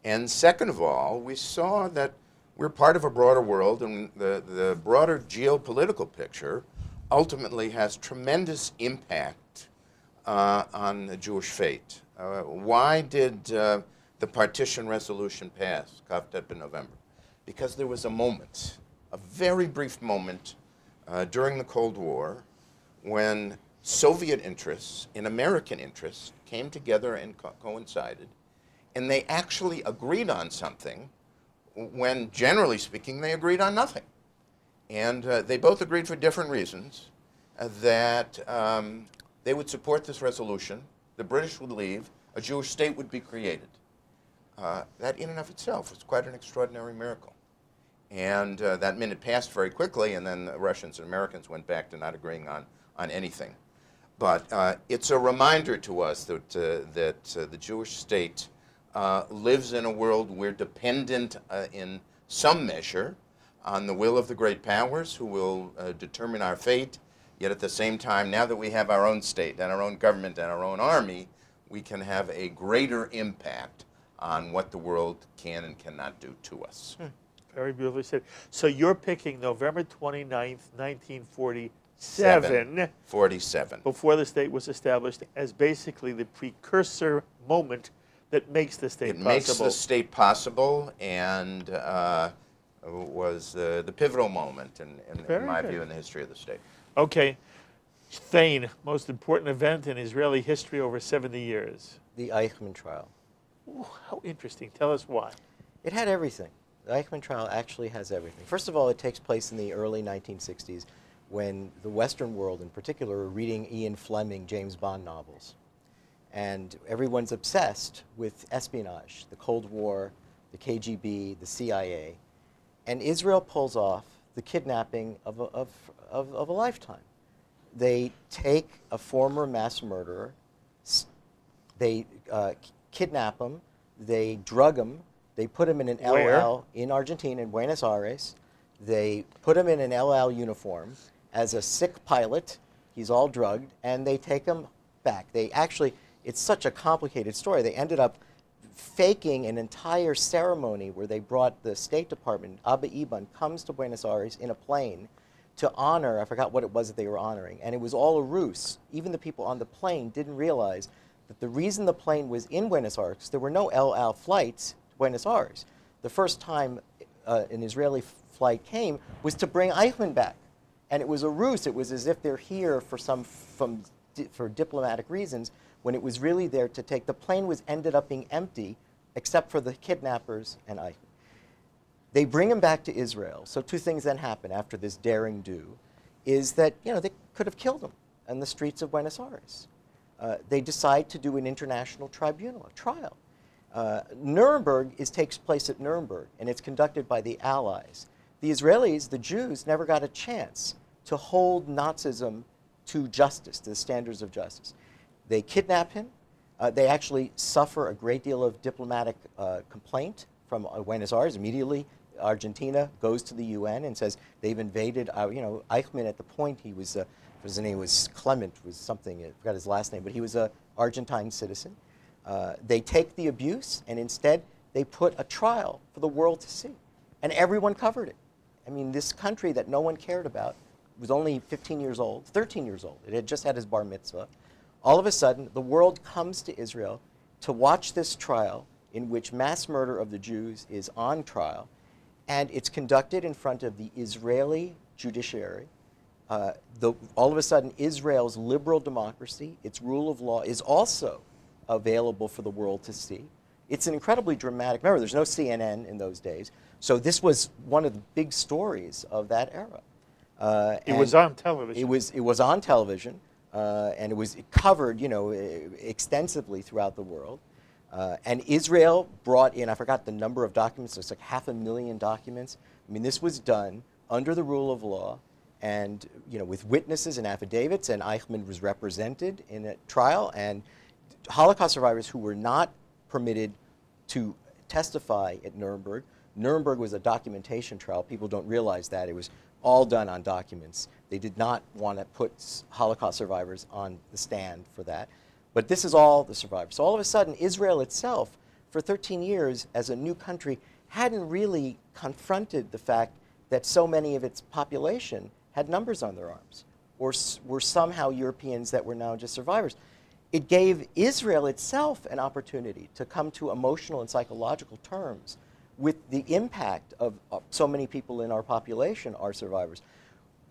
And second of all, we saw that we're part of a broader world, and the broader geopolitical picture ultimately has tremendous impact on the Jewish fate. Why did the partition resolution pass, Kaftet B'November? Because there was a moment, a very brief moment during the Cold War when Soviet interests and American interests came together and coincided, and they actually agreed on something when, generally speaking, they agreed on nothing. And they both agreed for different reasons that they would support this resolution, the British would leave, a Jewish state would be created. That in and of itself was quite an extraordinary miracle. And that minute passed very quickly, and then the Russians and Americans went back to not agreeing on anything. But it's a reminder to us that, the Jewish state lives in a world we're dependent in some measure on the will of the great powers who will determine our fate. Yet at the same time, now that we have our own state and our own government and our own army, we can have a greater impact on what the world can and cannot do to us. Very beautifully said. So you're picking November 29th, 1947, 47. before the state was established, as basically the precursor moment that makes the state possible. It makes the state possible, and was the pivotal moment, in my view, in the history of the state. Okay. Thane, most important event in Israeli history over 70 years. The Eichmann Trial. Ooh, how interesting. Tell us why. It had everything. The Eichmann Trial actually has everything. First of all, it takes place in the early 1960s when the Western world in particular are reading Ian Fleming James Bond novels. And everyone's obsessed with espionage, the Cold War, the KGB, the CIA. And Israel pulls off the kidnapping of a lifetime. They take a former mass murderer, they kidnap him, they drug him, they put him in an LL in Argentina, in Buenos Aires. They put him in an LL uniform as a sick pilot. He's all drugged, and they take him back. They actually, it's such a complicated story. They ended up faking an entire ceremony where they brought the State Department. Abba Eban comes to Buenos Aires in a plane to honor, I forgot what it was that they were honoring, and it was all a ruse. Even the people on the plane didn't realize that the reason the plane was in Buenos Aires, there were no El Al flights to Buenos Aires. The first time an Israeli flight came was to bring Eichmann back, and it was a ruse. It was as if they're here for for diplomatic reasons, when it was really there to take. The plane ended up being empty, except for the kidnappers and Eichmann. They bring him back to Israel. So two things then happen after this daring do, is that they could have killed him in the streets of Buenos Aires. They decide to do an international tribunal, a trial. Nuremberg takes place at Nuremberg, and it's conducted by the Allies. The Israelis, the Jews, never got a chance to hold Nazism to justice, to the standards of justice. They kidnap him. They actually suffer a great deal of diplomatic complaint from Buenos Aires. Immediately, Argentina goes to the UN and says they've invaded. Eichmann at the point, his name was Clement, was something, I forgot his last name, but he was an Argentine citizen. They take the abuse, and instead they put a trial for the world to see. And everyone covered it. I mean, this country that no one cared about was only 15 years old, 13 years old. It had just had his bar mitzvah. All of a sudden, the world comes to Israel to watch this trial in which mass murder of the Jews is on trial, and it's conducted in front of the Israeli judiciary. All of a sudden, Israel's liberal democracy, its rule of law, is also available for the world to see. It's an incredibly dramatic. Remember, there's no CNN in those days, so this was one of the big stories of that era. It was on television. It was on television, and it was covered, extensively throughout the world. And Israel brought in, I forgot the number of documents, it's like 500,000 documents. I mean, this was done under the rule of law and, with witnesses and affidavits, and Eichmann was represented in a trial, and Holocaust survivors who were not permitted to testify at Nuremberg. Nuremberg was a documentation trial. People don't realize that. It was all done on documents. They did not want to put Holocaust survivors on the stand for that. But this is all the survivors. So all of a sudden, Israel itself, for 13 years as a new country, hadn't really confronted the fact that so many of its population had numbers on their arms, or were somehow Europeans that were now just survivors. It gave Israel itself an opportunity to come to emotional and psychological terms with the impact of so many people in our population are survivors.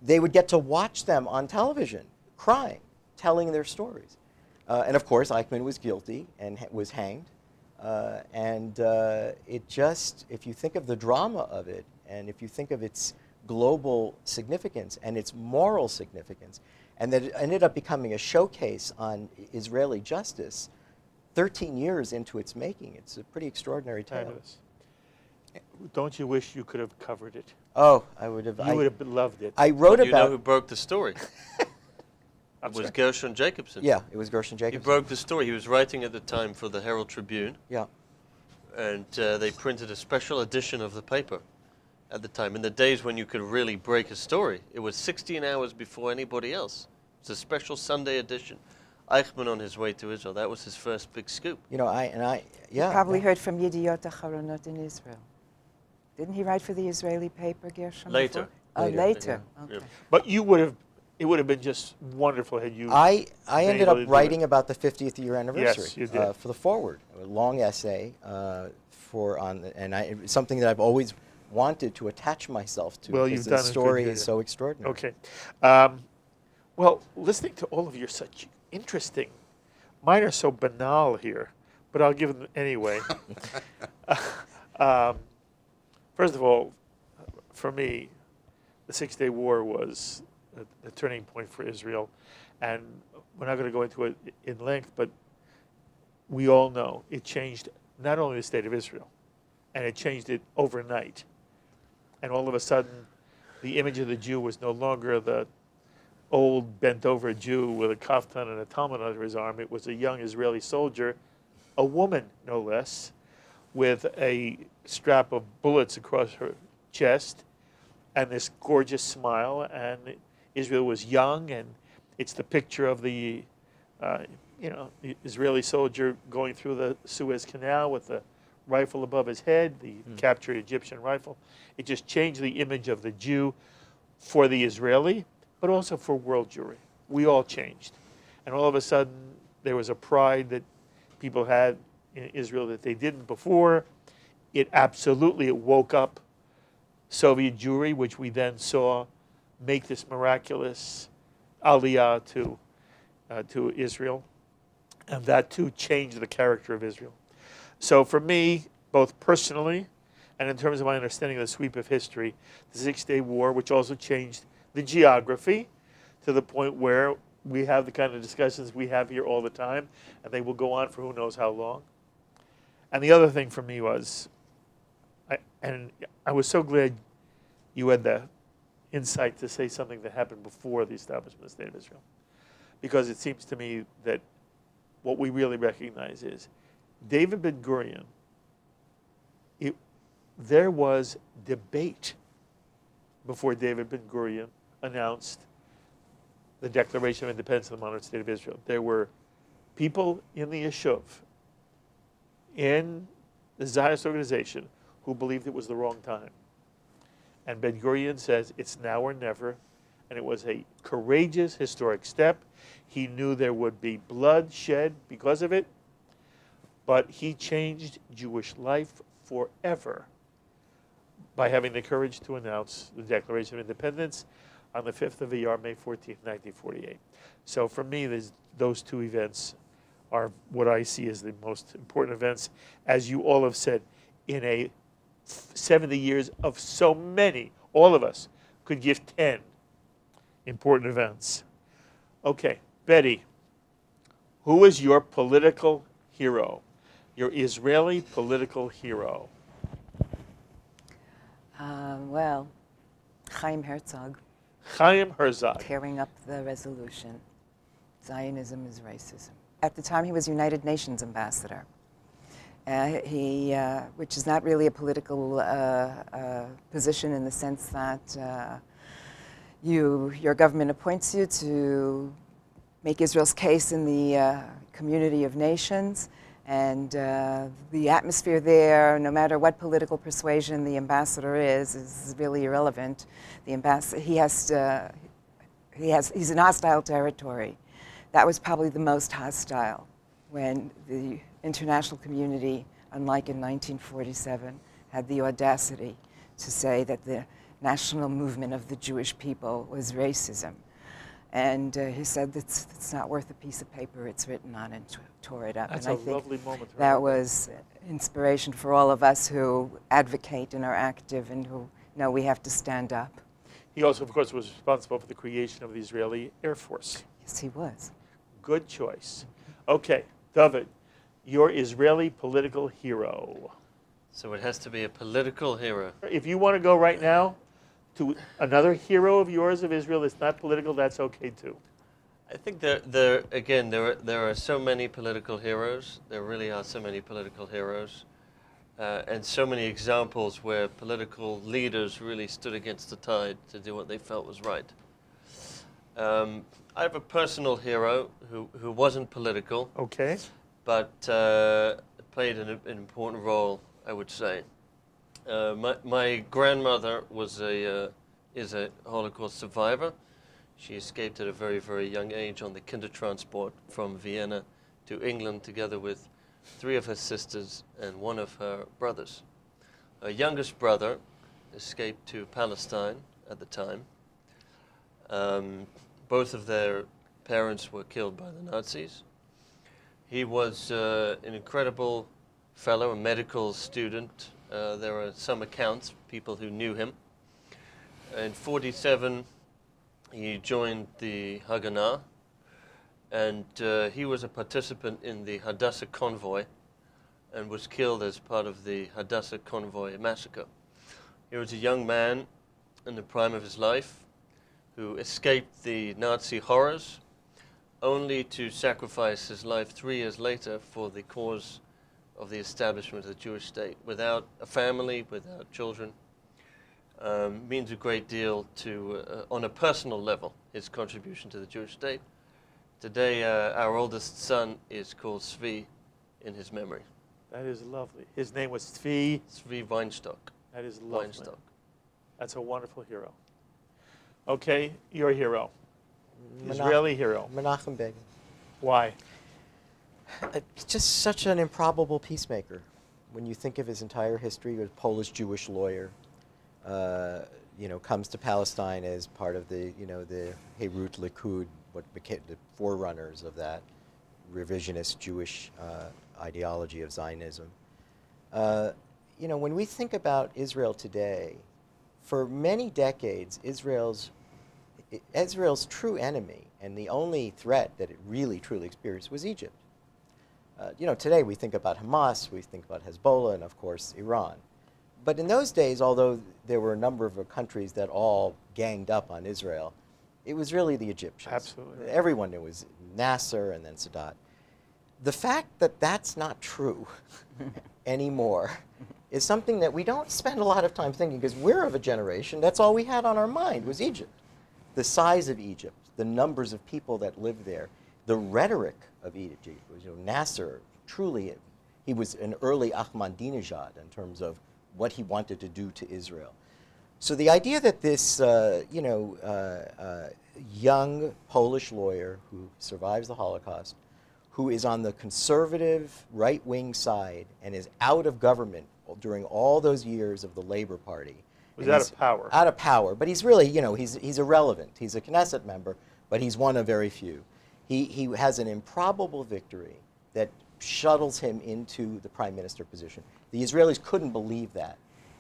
They would get to watch them on television, crying, telling their stories. And of course, Eichmann was guilty and was hanged. It just, if you think of the drama of it, and if you think of its global significance and its moral significance, and that it ended up becoming a showcase on Israeli justice 13 years into its making. It's a pretty extraordinary tale. Fabulous. Don't you wish you could have covered it? Oh, I would have. You would have loved it. I wrote But you know about. who broke the story? It was Gershon Jacobson. Yeah, it was Gershon He Jacobson. broke the story. He was writing at the time for the Herald Tribune, Yeah. and they printed a special edition of the paper at the time. In the days when you could really break a story, it was 16 hours before anybody else. It's a special Sunday edition. Eichmann on his way to Israel. That was his first big scoop. You know, yeah. Probably yeah. heard from Yediot Acharonot in Israel. Didn't he write for the Israeli paper, Gershon? Later. before? Oh, Later, later. yeah. Okay. Yeah. But you would have. It would have been just wonderful had you. I been ended able to up do writing it. about the 50th year anniversary Yes, you did. for the foreword, a long essay it was something that I've always wanted to attach myself to. Well, because you've the done it. story Good, is yeah. so extraordinary. Okay. Well, listening to all of your such interesting, mine are so banal here, but I'll give them anyway. First of all, for me, the Six-Day War was a turning point for Israel, and we're not going to go into it in length, but we all know it changed not only the state of Israel, and it changed it overnight. And all of a sudden, the image of the Jew was no longer the old bent-over Jew with a kaftan and a Talmud under his arm. It was a young Israeli soldier, a woman no less, with a strap of bullets across her chest and this gorgeous smile. And Israel was young, and it's the picture of the, the Israeli soldier going through the Suez Canal with the rifle above his head, the captured Egyptian rifle. It just changed the image of the Jew for the Israeli, but also for world Jewry. We all changed. And all of a sudden, there was a pride that people had in Israel that they didn't before. It woke up Soviet Jewry, which we then saw make this miraculous aliyah to Israel. And that, too, changed the character of Israel. So for me, both personally and in terms of my understanding of the sweep of history, the Six-Day War, which also changed the geography to the point where we have the kind of discussions we have here all the time, and they will go on for who knows how long. And the other thing for me was, I was so glad you had the insight to say something that happened before the establishment of the State of Israel. Because it seems to me that what we really recognize is David Ben-Gurion, there was debate before David Ben-Gurion announced the Declaration of Independence of the Modern State of Israel. There were people in the Yishuv, in the Zionist organization, who believed it was the wrong time. And Ben-Gurion says, it's now or never, and it was a courageous, historic step. He knew there would be blood shed because of it, but he changed Jewish life forever by having the courage to announce the Declaration of Independence on the 5th of Iyar, May 14, 1948. So for me, those two events are what I see as the most important events. As you all have said, in a 70 years of so many, all of us could give 10 important events. Okay, Betty, who is your political hero? Your Israeli political hero? Well, Chaim Herzog, Chaim Herzog. tearing up the resolution, Zionism is racism. At the time, he was United Nations ambassador. Which is not really a political position in the sense that your government appoints you to make Israel's case in the community of nations, and the atmosphere there, no matter what political persuasion the ambassador is really irrelevant. The ambassador, he's in hostile territory. That was probably the most hostile when the international community, unlike in 1947, had the audacity to say that the national movement of the Jewish people was racism. And he said it's not worth a piece of paper it's written on, and tore it up. That's and a I think lovely moment to that remember. was inspiration for all of us who advocate and are active and who know we have to stand up. He also, of course, was responsible for the creation of the Israeli Air Force. Yes, he was. Good choice. Okay, Dovid, your Israeli political hero. So it has to be a political hero. If you want to go right now to another hero of yours of Israel that's not political, that's okay too. I think there are so many political heroes. There really are so many political heroes. And so many examples where political leaders really stood against the tide to do what they felt was right. I have a personal hero who wasn't political, Okay. but played an important role, I would say. My grandmother is a Holocaust survivor. She escaped at a very, very young age on the Kindertransport from Vienna to England together with 3 of her sisters and 1 of her brothers. Her youngest brother escaped to Palestine at the time. Both of their parents were killed by the Nazis. He was an incredible fellow, a medical student. There are some accounts, people who knew him. In 1947, he joined the Haganah, and he was a participant in the Hadassah convoy and was killed as part of the Hadassah convoy massacre. He was a young man in the prime of his life who escaped the Nazi horrors only to sacrifice his life 3 years later for the cause of the establishment of the Jewish state. Without a family, without children, means a great deal to, on a personal level, his contribution to the Jewish state. Today, our oldest son is called Zvi in his memory. That is lovely. His name was Zvi. Zvi Weinstock. That is lovely. Weinstock. That's a wonderful hero. Okay, your hero. Israeli hero. Menachem Begin. Why? Just such an improbable peacemaker. When you think of his entire history, he was a Polish-Jewish lawyer. Comes to Palestine as part of the Herut Likud, what became the forerunners of that revisionist Jewish ideology of Zionism. When we think about Israel today, for many decades, Israel's true enemy and the only threat that it really, truly experienced was Egypt. Today we think about Hamas, we think about Hezbollah, and of course Iran. But in those days, although there were a number of countries that all ganged up on Israel, it was really the Egyptians. Absolutely. Everyone knew it was Nasser and then Sadat. The fact that that's not true anymore is something that we don't spend a lot of time thinking, because we're of a generation, that's all we had on our mind was Egypt. The size of Egypt, the numbers of people that lived there, the rhetoric of Egypt. Nasser, truly, he was an early Ahmadinejad in terms of what he wanted to do to Israel. So the idea that this young Polish lawyer who survives the Holocaust, who is on the conservative right-wing side and is out of government during all those years of the Labor Party. Was out of power. Out of power, but he's really, he's irrelevant. He's a Knesset member, but he's one of very few. He has an improbable victory that shuttles him into the prime minister position. The Israelis couldn't believe that.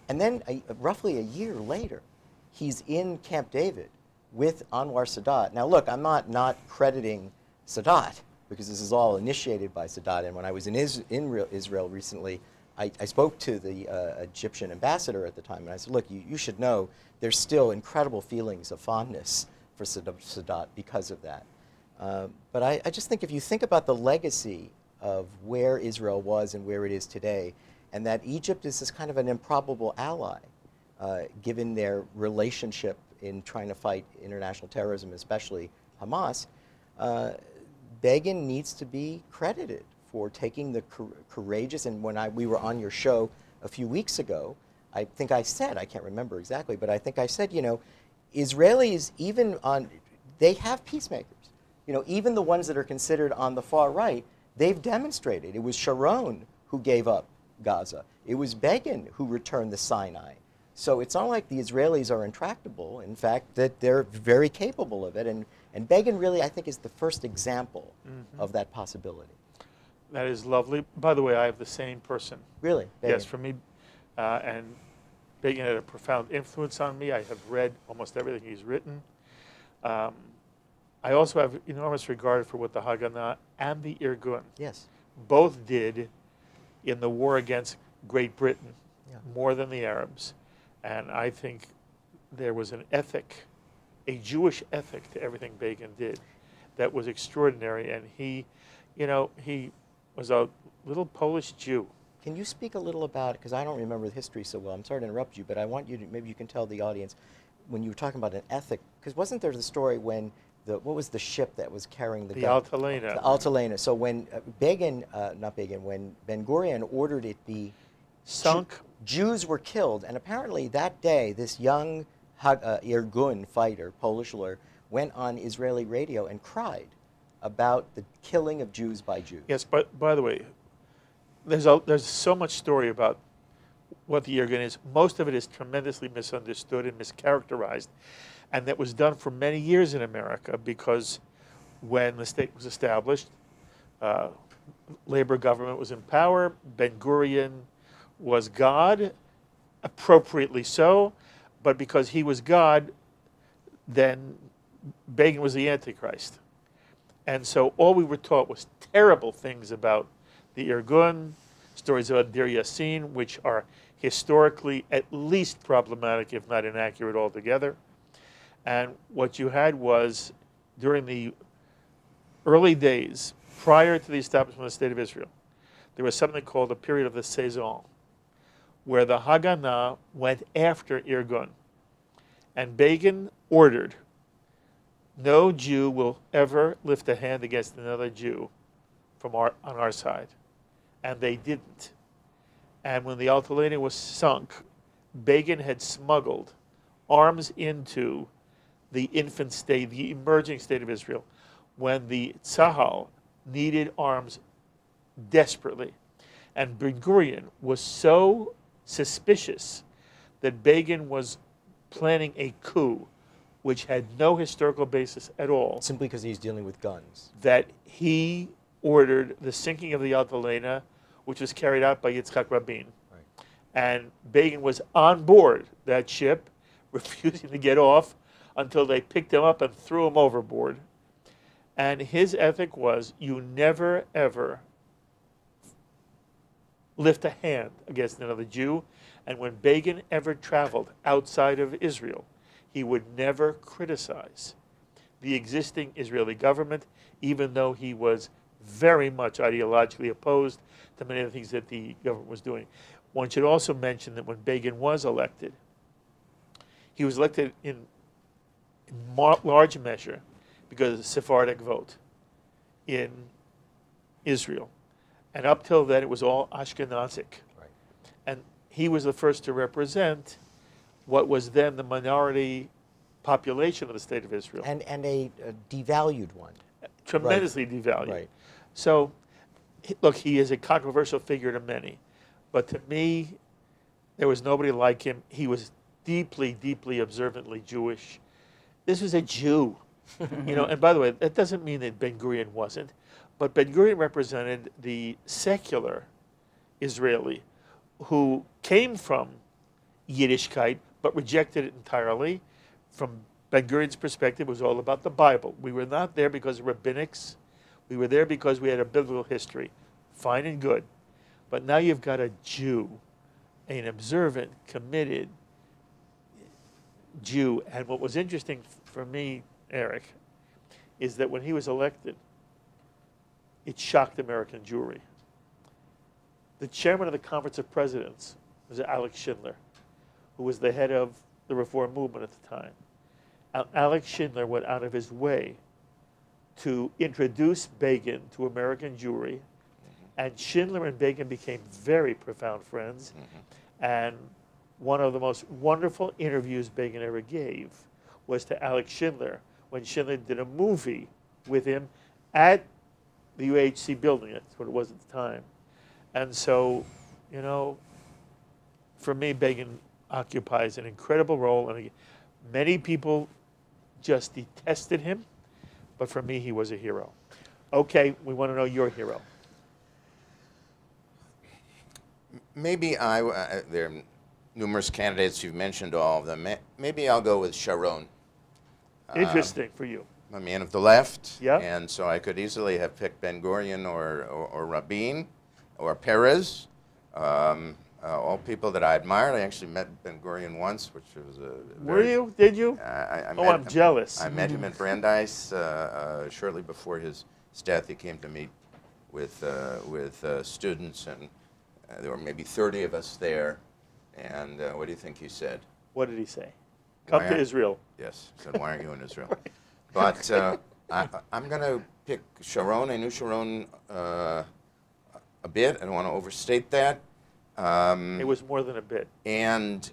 And then roughly a year later, he's in Camp David with Anwar Sadat. Now look, I'm not crediting Sadat, because this is all initiated by Sadat. And when I was in Israel recently, I spoke to the Egyptian ambassador at the time, and I said, look, you should know there's still incredible feelings of fondness for Sadat because of that. But I just think if you think about the legacy of where Israel was and where it is today, and that Egypt is this kind of an improbable ally, given their relationship in trying to fight international terrorism, especially Hamas, Begin needs to be credited for taking the courageous, and when we were on your show a few weeks ago, I think I said, I can't remember exactly, but I think I said, Israelis, they have peacemakers. Even the ones that are considered on the far right, they've demonstrated. It was Sharon who gave up Gaza. It was Begin who returned the Sinai. So it's not like the Israelis are intractable. In fact, that they're very capable of it. And Begin really, I think, is the first example of that possibility. That is lovely. By the way, I have the same person. Really? Begin. Yes, for me. And Begin had a profound influence on me. I have read almost everything he's written. I also have enormous regard for what the Haganah and the Irgun Yes. both did in the war against Great Britain, more than the Arabs. And I think there was an ethic, a Jewish ethic to everything Begin did that was extraordinary. And he was a little Polish Jew. Can you speak a little about, because I don't remember the history so well, I'm sorry to interrupt you, but I want you to, maybe you can tell the audience, when you were talking about an ethic, because wasn't there the story when, what was the ship that was carrying the gun? Altalena. The Altalena. So when when Ben-Gurion ordered it be Sunk. Jews were killed, and apparently that day, this young Irgun fighter, Polish lawyer, went on Israeli radio and cried about the killing of Jews by Jews. Yes, but by the way, there's so much story about what the Irgun is. Most of it is tremendously misunderstood and mischaracterized, and that was done for many years in America because when the state was established, labor government was in power. Ben-Gurion was God, appropriately so, but because he was God, then Begin was the Antichrist. And so all we were taught was terrible things about the Irgun, stories about Dir Yassin, which are historically at least problematic, if not inaccurate altogether. And what you had was, during the early days, prior to the establishment of the State of Israel, there was something called a period of the Saison, where the Haganah went after Irgun. And Begin ordered, no Jew will ever lift a hand against another Jew on our side. And they didn't. And when the Altalena was sunk, Begin had smuggled arms into the infant state, the emerging state of Israel, when the Tzahal needed arms desperately. And Ben-Gurion was so suspicious that Begin was planning a coup which had no historical basis at all. Simply because he's dealing with guns. That he ordered the sinking of the Altalena, which was carried out by Yitzhak Rabin. Right. And Begin was on board that ship, refusing to get off until they picked him up and threw him overboard. And his ethic was, you never, ever lift a hand against another Jew. And when Begin ever traveled outside of Israel, he would never criticize the existing Israeli government, even though he was very much ideologically opposed to many of the things that the government was doing. One should also mention that when Begin was elected, he was elected in large measure because of the Sephardic vote in Israel. And up till then, it was all Ashkenazic. Right. And he was the first to represent what was then the minority population of the state of Israel. And a devalued one. Tremendously devalued. Right. So, look, he is a controversial figure to many. But to me, there was nobody like him. He was deeply, deeply observantly Jewish. This was a Jew. And by the way, that doesn't mean that Ben-Gurion wasn't. But Ben-Gurion represented the secular Israeli who came from Yiddishkeit, but rejected it entirely. From Ben-Gurion's perspective, it was all about the Bible. We were not there because of rabbinics. We were there because we had a biblical history. Fine and good. But now you've got a Jew, an observant, committed Jew. And what was interesting for me, Eric, is that when he was elected, it shocked American Jewry. The chairman of the Conference of Presidents was Alex Schindler, who was the head of the Reform movement at the time. Alex Schindler went out of his way to introduce Begin to American Jewry, and Schindler and Begin became very profound friends. And one of the most wonderful interviews Begin ever gave was to Alex Schindler when Schindler did a movie with him at the UHC building. That's what it was at the time. And so, for me, Begin occupies an incredible role. And many people just detested him, but for me, he was a hero. Okay, we want to know your hero. Maybe there are numerous candidates. You've mentioned all of them. Maybe I'll go with Sharon. Interesting for you. I'm a man of the left, Yeah. and so I could easily have picked Ben-Gurion or Rabin or Peres, all people that I admired. I actually met Ben-Gurion once, which was a Were you? Did you? I'm jealous. I met him in Brandeis shortly before his death. He came to meet with students, and there were maybe 30 of us there. And what do you think he said? What did he say? Come to Israel. Yes. He said, why aren't you in Israel? But I'm going to pick Sharon. I knew Sharon a bit. I don't want to overstate that. It was more than a bit. And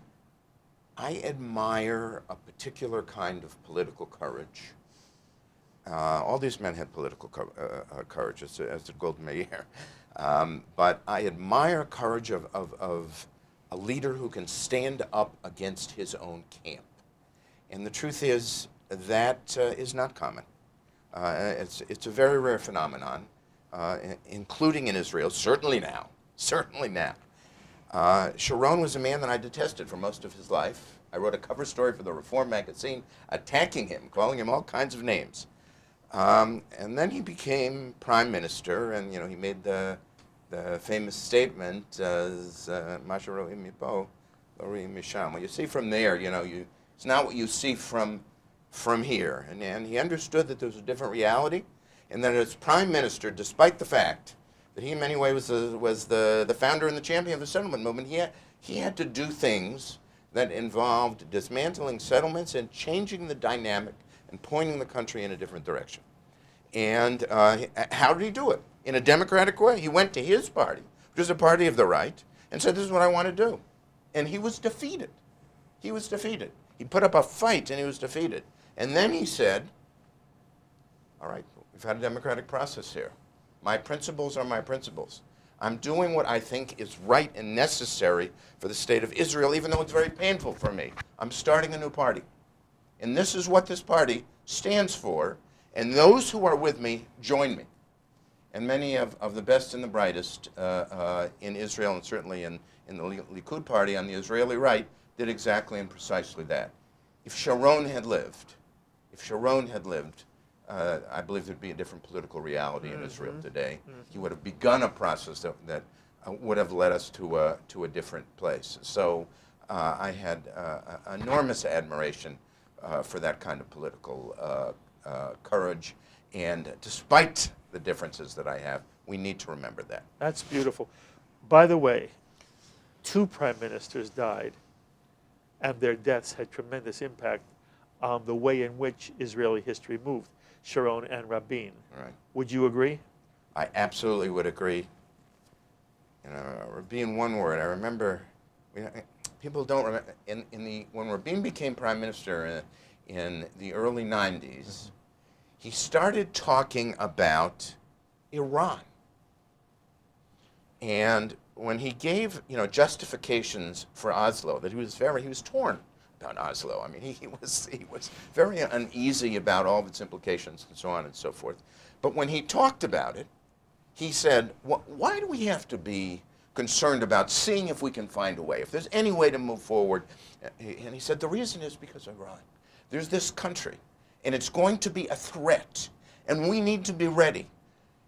I admire a particular kind of political courage. All these men had political courage, as did Golda Meir. But I admire courage of a leader who can stand up against his own camp. And the truth is that is not common. It's a very rare phenomenon, including in Israel, certainly now. Sharon was a man that I detested for most of his life. I wrote a cover story for the Reform magazine attacking him, calling him all kinds of names. And then he became prime minister, and he made the famous statement, "Masha ro'im mipo, lo ro'im misham." What you see from there, it's not what you see from here. And he understood that there was a different reality, and that as prime minister, despite the fact that he in many ways was the founder and the champion of the settlement movement, he had to do things that involved dismantling settlements and changing the dynamic and pointing the country in a different direction. And how did he do it? In a democratic way. He went to his party, which is a party of the right, and said, this is what I want to do. And he was defeated. He put up a fight, and he was defeated. And then he said, all right, we've had a democratic process here. My principles are my principles. I'm doing what I think is right and necessary for the state of Israel, even though it's very painful for me. I'm starting a new party. And this is what this party stands for. And those who are with me, join me. And many of the best and the brightest in Israel, and certainly in the Likud party on the Israeli right, did exactly and precisely that. If Sharon had lived, I believe there'd be a different political reality in Israel today. He would have begun a process that would have led us to a different place. So I had enormous admiration for that kind of political courage. And despite the differences that I have, we need to remember that. That's beautiful. By the way, 2 prime ministers died, and their deaths had tremendous impact on the way in which Israeli history moved, Sharon and Rabin. Right. Would you agree? I absolutely would agree. Rabin, one word. I remember, people don't remember, when Rabin became prime minister in the early 90s, he started talking about Iran. And when he gave, justifications for Oslo, that he was torn about Oslo. I mean, he was very uneasy about all of its implications and so on and so forth. But when he talked about it, he said, why do we have to be concerned about seeing if we can find a way, if there's any way to move forward? And he said, the reason is because of Iran. There's this country, and it's going to be a threat, and we need to be ready.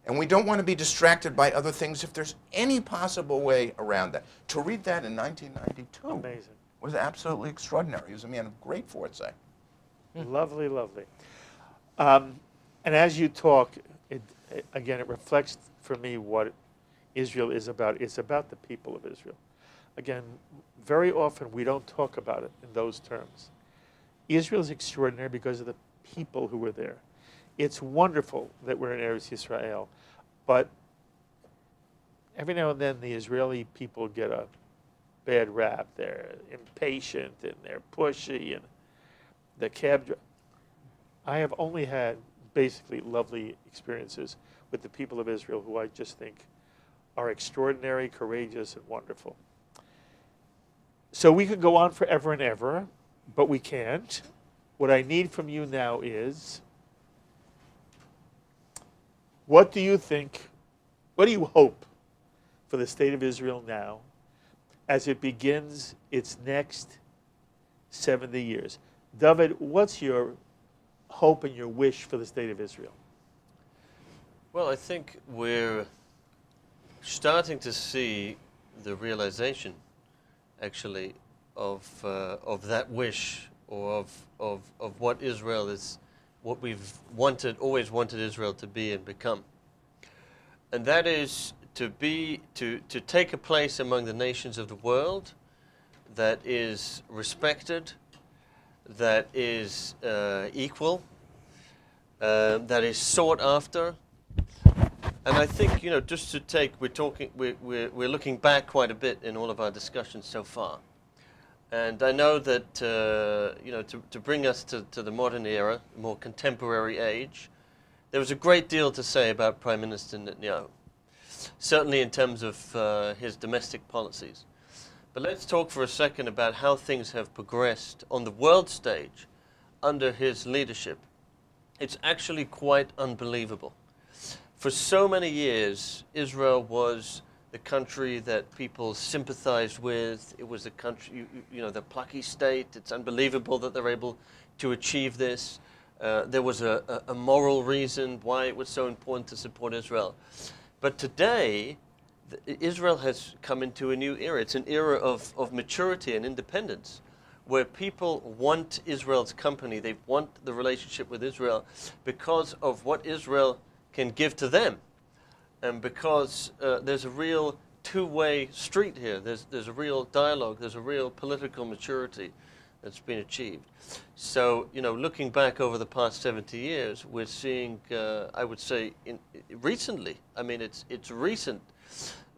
And we don't want to be distracted by other things if there's any possible way around that. To read that in 1992 Amazing. was absolutely extraordinary. He was a man of great foresight. Lovely, lovely. And as you talk, it reflects for me what Israel is about. It's about the people of Israel. Again, very often we don't talk about it in those terms. Israel is extraordinary because of the people who were there. It's wonderful that we're in Eretz Yisrael, but every now and then the Israeli people get a bad rap. They're impatient and they're pushy and the cab. I have only had basically lovely experiences with the people of Israel, who I just think are extraordinary, courageous, and wonderful. So we could go on forever and ever, but we can't. What I need from you now is, what do you think, what do you hope for the state of Israel now? as it begins its next 70 years. Dovid, what's your hope and your wish for the state of Israel? Well, I think we're starting to see the realization, actually, of that wish, or of what Israel is, what we've always wanted Israel to be and become, and that is to take a place among the nations of the world that is respected, that is equal, that is sought after. And I think, just to take, we're looking back quite a bit in all of our discussions so far. And I know that, to bring us to the modern era, more contemporary age, there was a great deal to say about Prime Minister Netanyahu, certainly in terms of his domestic policies. But let's talk for a second about how things have progressed on the world stage under his leadership. It's actually quite unbelievable. For so many years, Israel was the country that people sympathized with. It was the country, the plucky state. It's unbelievable that they're able to achieve this. There was a moral reason why it was so important to support Israel. But today, Israel has come into a new era. It's an era of maturity and independence, where people want Israel's company. They want the relationship with Israel because of what Israel can give to them, and because there's a real two-way street here. There's a real dialogue. There's a real political maturity that's been achieved. So, looking back over the past 70 years, we're seeing, I would say, recently. I mean, it's recent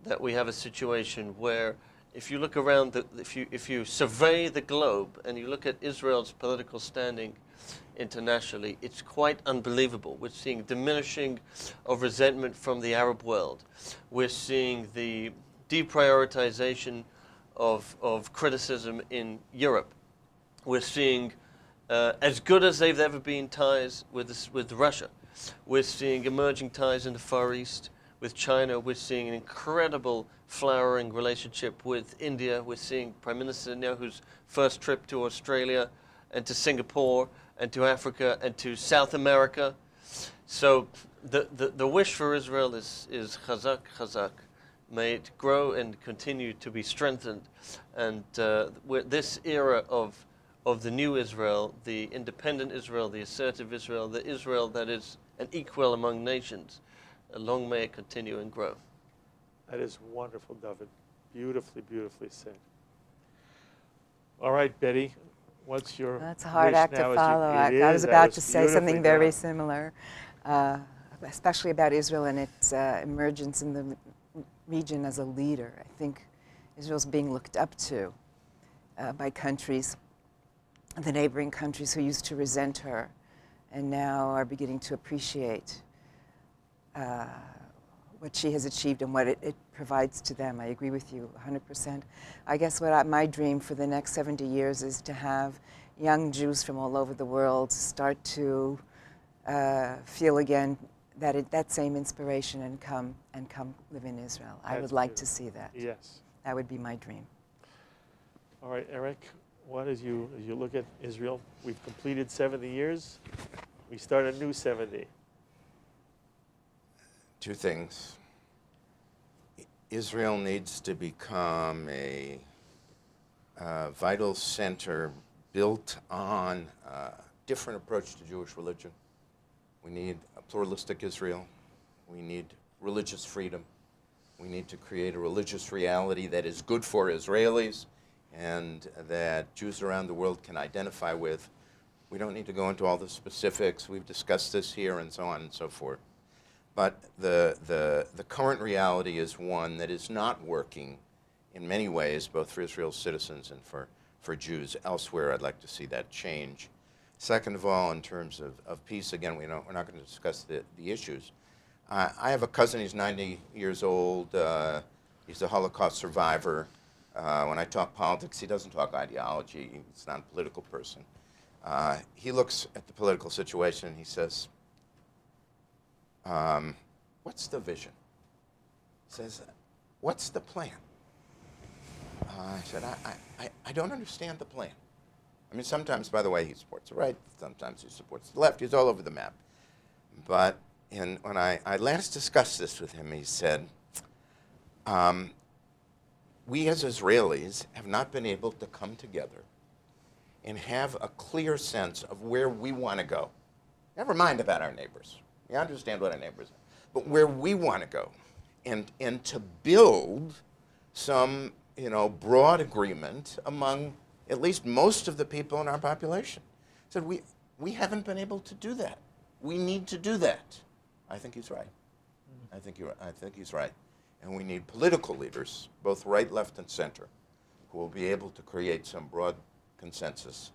that we have a situation where, if you look around, if you survey the globe and you look at Israel's political standing internationally, it's quite unbelievable. We're seeing diminishing of resentment from the Arab world. We're seeing the deprioritization of criticism in Europe. We're seeing as good as they've ever been ties with Russia. We're seeing emerging ties in the Far East with China. We're seeing an incredible flowering relationship with India. We're seeing Prime Minister Netanyahu's first trip to Australia and to Singapore and to Africa and to South America. So the wish for Israel is chazak, chazak. May it grow and continue to be strengthened. And this era of the new Israel, the independent Israel, the assertive Israel, the Israel that is an equal among nations, long may it continue and grow. That is wonderful, Dovid. Beautifully, beautifully said. All right, Betty, what's your That's a hard wish act now to as follow. I was That about was to say something beautifully very done. similar, especially about Israel and its emergence in the region as a leader. I think Israel's being looked up to by countries, the neighboring countries who used to resent her and now are beginning to appreciate what she has achieved and what it provides to them. I agree with you 100%. I guess my dream for the next 70 years is to have young Jews from all over the world start to feel again that same inspiration and come live in Israel. I would like to see that. Yes. That would be my dream. All right, Eric, what as you look at Israel, we've completed 70 years. We start a new 70. Two things. Israel needs to become a vital center built on a different approach to Jewish religion. We need a pluralistic Israel. We need religious freedom. We need to create a religious reality that is good for Israelis and that Jews around the world can identify with. We don't need to go into all the specifics. We've discussed this here and so on and so forth. But the current reality is one that is not working in many ways, both for Israel's citizens and for Jews. Elsewhere, I'd like to see that change. Second of all, in terms of peace, again, we're not going to discuss the issues. I have a cousin, he's 90 years old. He's a Holocaust survivor. When I talk politics, he doesn't talk ideology. He's not a political person. He looks at the political situation and he says, what's the vision? He says, what's the plan? I said, I don't understand the plan. I mean, sometimes, by the way, he supports the right, sometimes he supports the left. He's all over the map. But when I last discussed this with him, he said, we as Israelis have not been able to come together and have a clear sense of where we want to go. Never mind about our neighbors. We understand what our neighbors are. But where we want to go. And to build some, broad agreement among at least most of the people in our population. He said, we haven't been able to do that. We need to do that. I think he's right. I think he's right. And we need political leaders, both right, left, and center, who will be able to create some broad consensus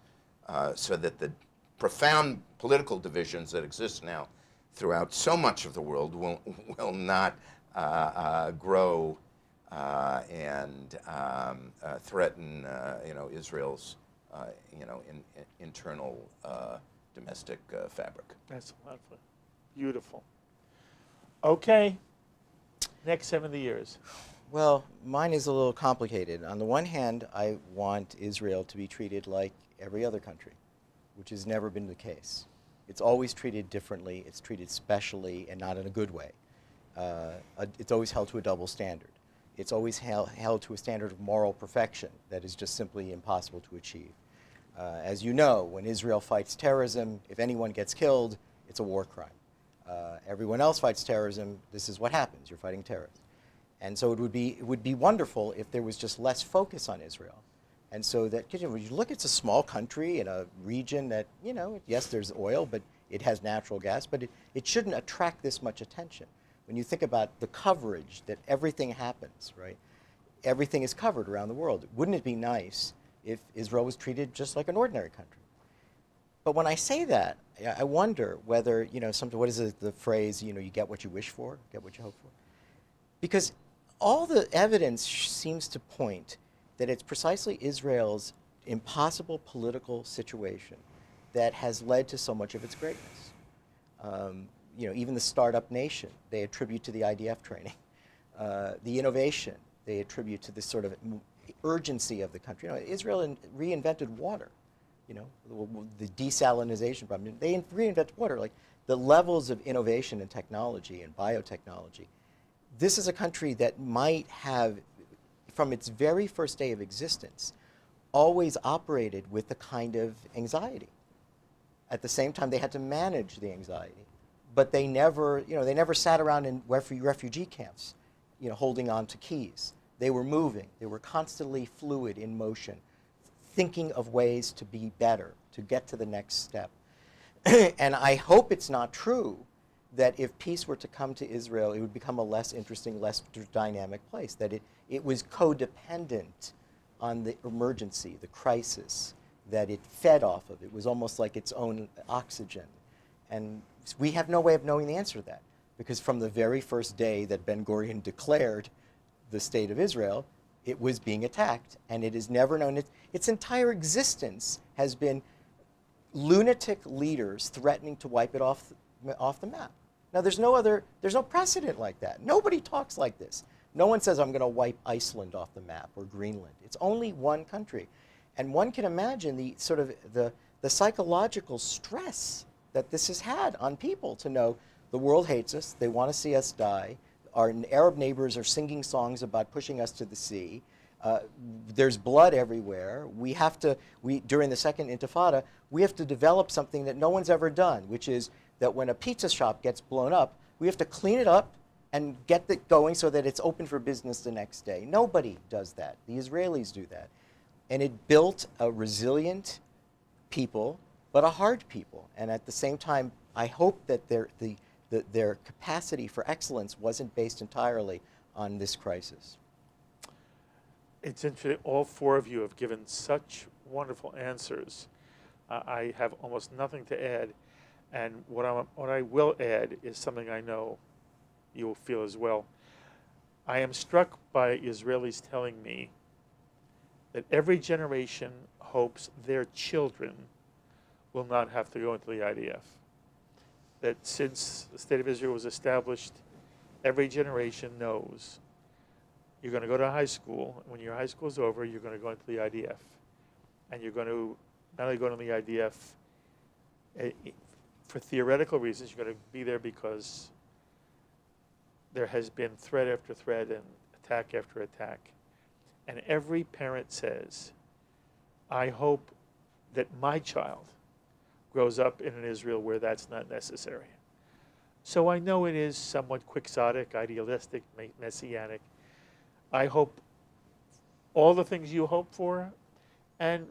so that the profound political divisions that exist now throughout so much of the world will not grow and threaten, Israel's, internal domestic fabric. That's wonderful. Beautiful. Okay. Next 70 years. Well, mine is a little complicated. On the one hand, I want Israel to be treated like every other country, which has never been the case. It's always treated differently. It's treated specially and not in a good way. It's always held to a double standard. It's always held to a standard of moral perfection that is just simply impossible to achieve. As you know, when Israel fights terrorism, if anyone gets killed, it's a war crime. Everyone else fights terrorism, this is what happens, you're fighting terrorists. And so it would be wonderful if there was just less focus on Israel. And so that, when you look, it's a small country in a region that, yes, there's oil, but it has natural gas, but it shouldn't attract this much attention. When you think about the coverage that everything happens, right? Everything is covered around the world. Wouldn't it be nice if Israel was treated just like an ordinary country? But when I say that, I wonder whether, what is the phrase, you get what you wish for, get what you hope for? Because all the evidence seems to point that it's precisely Israel's impossible political situation that has led to so much of its greatness. Even the startup nation, they attribute to the IDF training. The innovation, they attribute to this sort of urgency of the country. Israel reinvented water. The desalinization problem. They reinvented water. Like the levels of innovation and technology and biotechnology. This is a country that might have, from its very first day of existence, always operated with a kind of anxiety. At the same time, they had to manage the anxiety, but they never sat around in refugee camps, holding on to keys. They were moving. They were constantly fluid in motion, thinking of ways to be better, to get to the next step. And I hope it's not true that if peace were to come to Israel, it would become a less interesting, less dynamic place, that it was codependent on the emergency, the crisis, that it fed off of. It was almost like its own oxygen. And we have no way of knowing the answer to that, because from the very first day that Ben-Gurion declared the state of Israel, it was being attacked, and it is never known. Its entire existence has been lunatic leaders threatening to wipe it off the map. Now, there's no precedent like that. Nobody talks like this. No one says, I'm going to wipe Iceland off the map or Greenland. It's only one country. And one can imagine the psychological stress that this has had on people to know the world hates us, they want to see us die, our Arab neighbors are singing songs about pushing us to the sea, there's blood everywhere. During the second Intifada, we have to develop something that no one's ever done, which is that when a pizza shop gets blown up, we have to clean it up and get it going so that it's open for business the next day. Nobody does that. The Israelis do that. And it built a resilient people, but a hard people. And at the same time, I hope that their capacity for excellence wasn't based entirely on this crisis. It's interesting. All four of you have given such wonderful answers. I have almost nothing to add. And what I will add is something I know you will feel as well. I am struck by Israelis telling me that every generation hopes their children will not have to go into the IDF. That since the State of Israel was established, every generation knows You're going to go to high school. When your high school is over, you're going to go into the IDF. And you're going to not only go into the IDF for theoretical reasons, you're going to be there because there has been threat after threat and attack after attack. And every parent says, I hope that my child grows up in an Israel where that's not necessary. So I know it is somewhat quixotic, idealistic, messianic. I hope all the things you hope for, and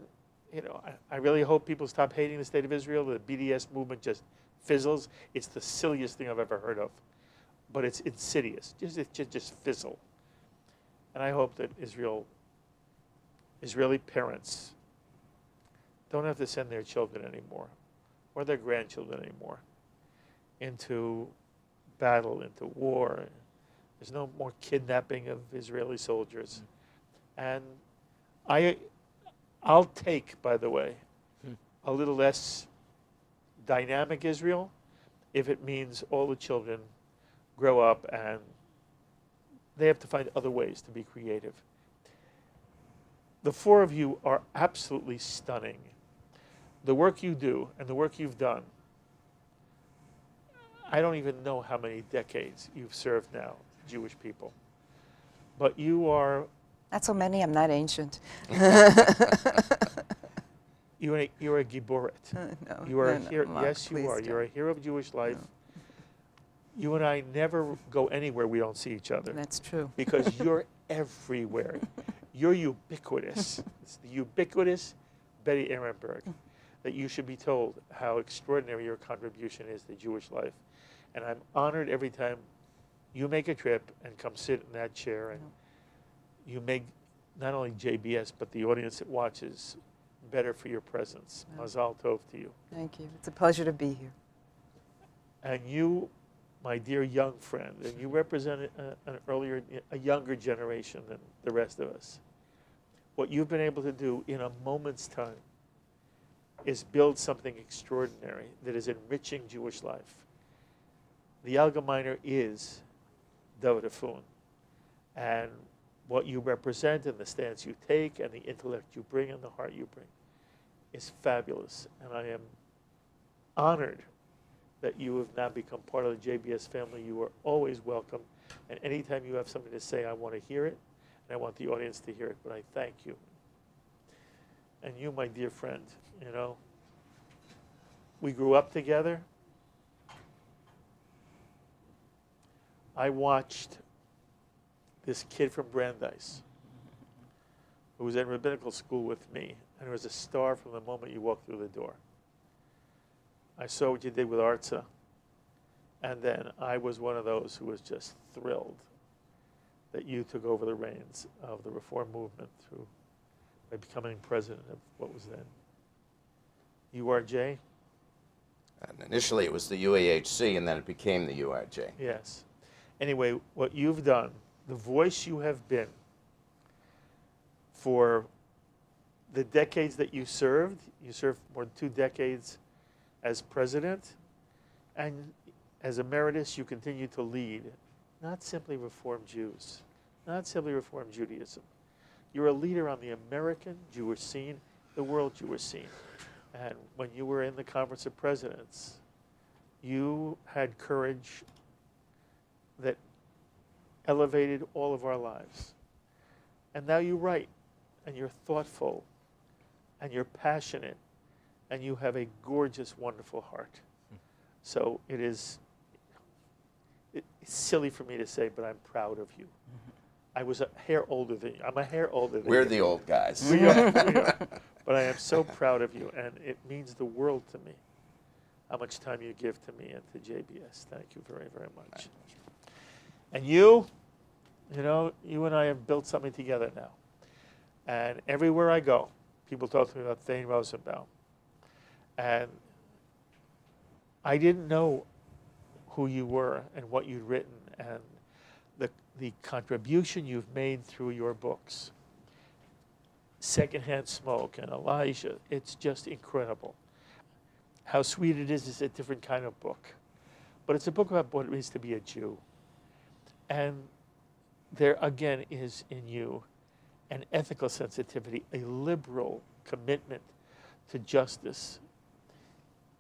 I really hope people stop hating the state of Israel. The BDS movement just fizzles. It's the silliest thing I've ever heard of, but it's insidious. Just fizzle. And I hope that Israeli parents don't have to send their children anymore, or their grandchildren anymore, into battle, into war. There's no more kidnapping of Israeli soldiers. And I'll take, by the way, a little less dynamic Israel if it means all the children grow up and they have to find other ways to be creative. The four of you are absolutely stunning. The work you do and the work you've done, I don't even know how many decades you've served now, Jewish people. But you are... Not so many, I'm not ancient. You're a giboret. No, You are a no, hero. Mark, Yes, you please are. don't. You're a hero of Jewish life. No. You and I never go anywhere we don't see each other. That's true. Because you're everywhere. You're ubiquitous. It's the ubiquitous Betty Ehrenberg, that you should be told how extraordinary your contribution is to Jewish life. And I'm honored every time you make a trip and come sit in that chair, and you make not only JBS, but the audience that watches better for your presence. Mazal tov to you. Thank you. It's a pleasure to be here. And you, my dear young friend, and you represent a younger generation than the rest of us. What you've been able to do in a moment's time is build something extraordinary that is enriching Jewish life. The Algemeiner is Dovid Efune. And what you represent and the stance you take and the intellect you bring and the heart you bring is fabulous. And I am honored that you have now become part of the JBS family. You are always welcome. And anytime you have something to say, I want to hear it, and I want the audience to hear it. But I thank you. And you, my dear friend, we grew up together. I watched this kid from Brandeis who was in rabbinical school with me, and was a star from the moment you walked through the door. I saw what you did with Artza, and then I was one of those who was just thrilled that you took over the reins of the reform movement by becoming president of what was then URJ. And initially it was the UAHC, and then it became the URJ. Yes. Anyway, what you've done, the voice you have been for the decades that you served more than 2 decades as president, and as Emeritus, you continue to lead, not simply Reform Jews, not simply Reform Judaism. You're a leader on the American Jewish scene, the world Jewish scene. And when you were in the Conference of Presidents, you had courage that elevated all of our lives. And now you write, and you're thoughtful, and you're passionate, and you have a gorgeous, wonderful heart. So it's silly for me to say, but I'm proud of you. I was a hair older than you. I'm a hair older than you. We're the old guys. We are. But I am so proud of you, and it means the world to me how much time you give to me and to JBS. Thank you very, very much. And you and I have built something together now. And everywhere I go, people talk to me about Thane Rosenbaum. And I didn't know who you were and what you'd written and the contribution you've made through your books. Secondhand Smoke and Elijah, it's just incredible. How Sweet It Is a different kind of book. But it's a book about what it means to be a Jew. And there again is in you an ethical sensitivity, a liberal commitment to justice.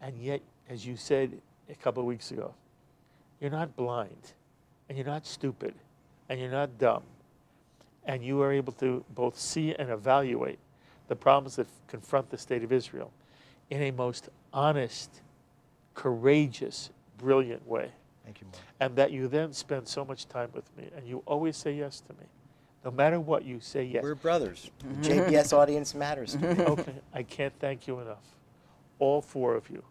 And yet, as you said a couple of weeks ago, you're not blind, and you're not stupid, and you're not dumb. And you are able to both see and evaluate the problems that confront the state of Israel in a most honest, courageous, brilliant way. Thank you, Mark. And that you then spend so much time with me, and you always say yes to me. No matter what, you say yes. We're brothers. The JBS audience matters to me. Okay, I can't thank you enough. All four of you.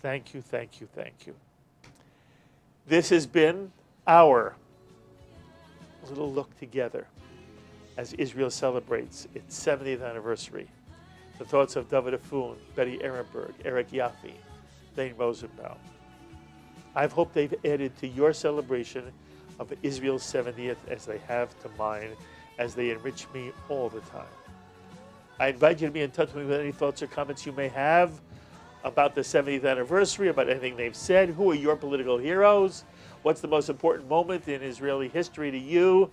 Thank you, thank you, thank you. This has been our little look together as Israel celebrates its 70th anniversary. The thoughts of Dovid Efune, Betty Ehrenberg, Eric Yoffie, Thane Rosenbaum. I hope they've added to your celebration of Israel's 70th as they have to mine, as they enrich me all the time. I invite you to be in touch with me with any thoughts or comments you may have about the 70th anniversary, about anything they've said. Who are your political heroes? What's the most important moment in Israeli history to you?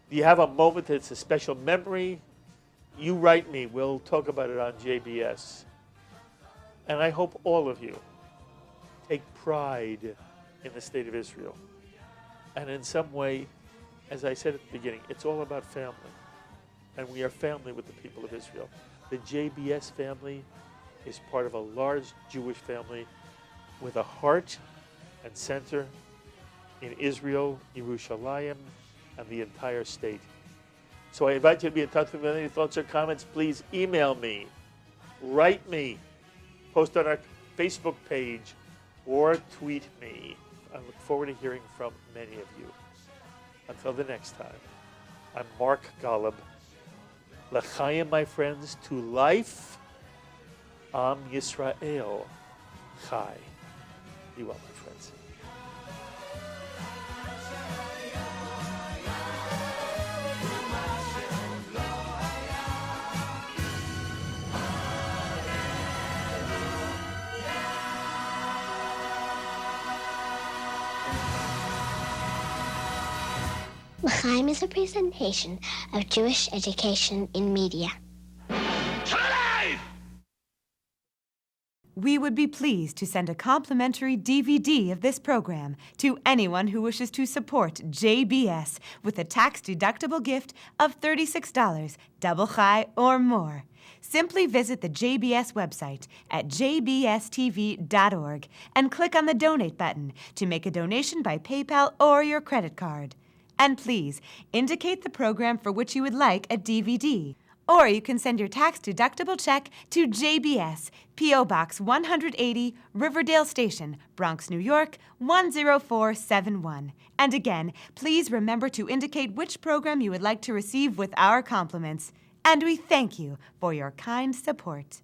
Do you have a moment that's a special memory? You write me. We'll talk about it on JBS. And I hope all of you take pride in the state of Israel. And in some way, as I said at the beginning, it's all about family. And we are family with the people of Israel. The JBS family is part of a large Jewish family with a heart and center in Israel, Yerushalayim, and the entire state. So I invite you to be in touch with me with any thoughts or comments. Please email me, write me, post on our Facebook page, or tweet me. I look forward to hearing from many of you. Until the next time, I'm Mark Golub. L'chaim, my friends, to life. Am Yisrael Chai. Be well, my friends. L'chaim is a presentation of Jewish education in media. We would be pleased to send a complimentary DVD of this program to anyone who wishes to support JBS with a tax-deductible gift of $36, double chai or more. Simply visit the JBS website at jbstv.org and click on the Donate button to make a donation by PayPal or your credit card. And please indicate the program for which you would like a DVD. Or you can send your tax-deductible check to JBS, P.O. Box 180, Riverdale Station, Bronx, New York, 10471. And again, please remember to indicate which program you would like to receive with our compliments. And we thank you for your kind support.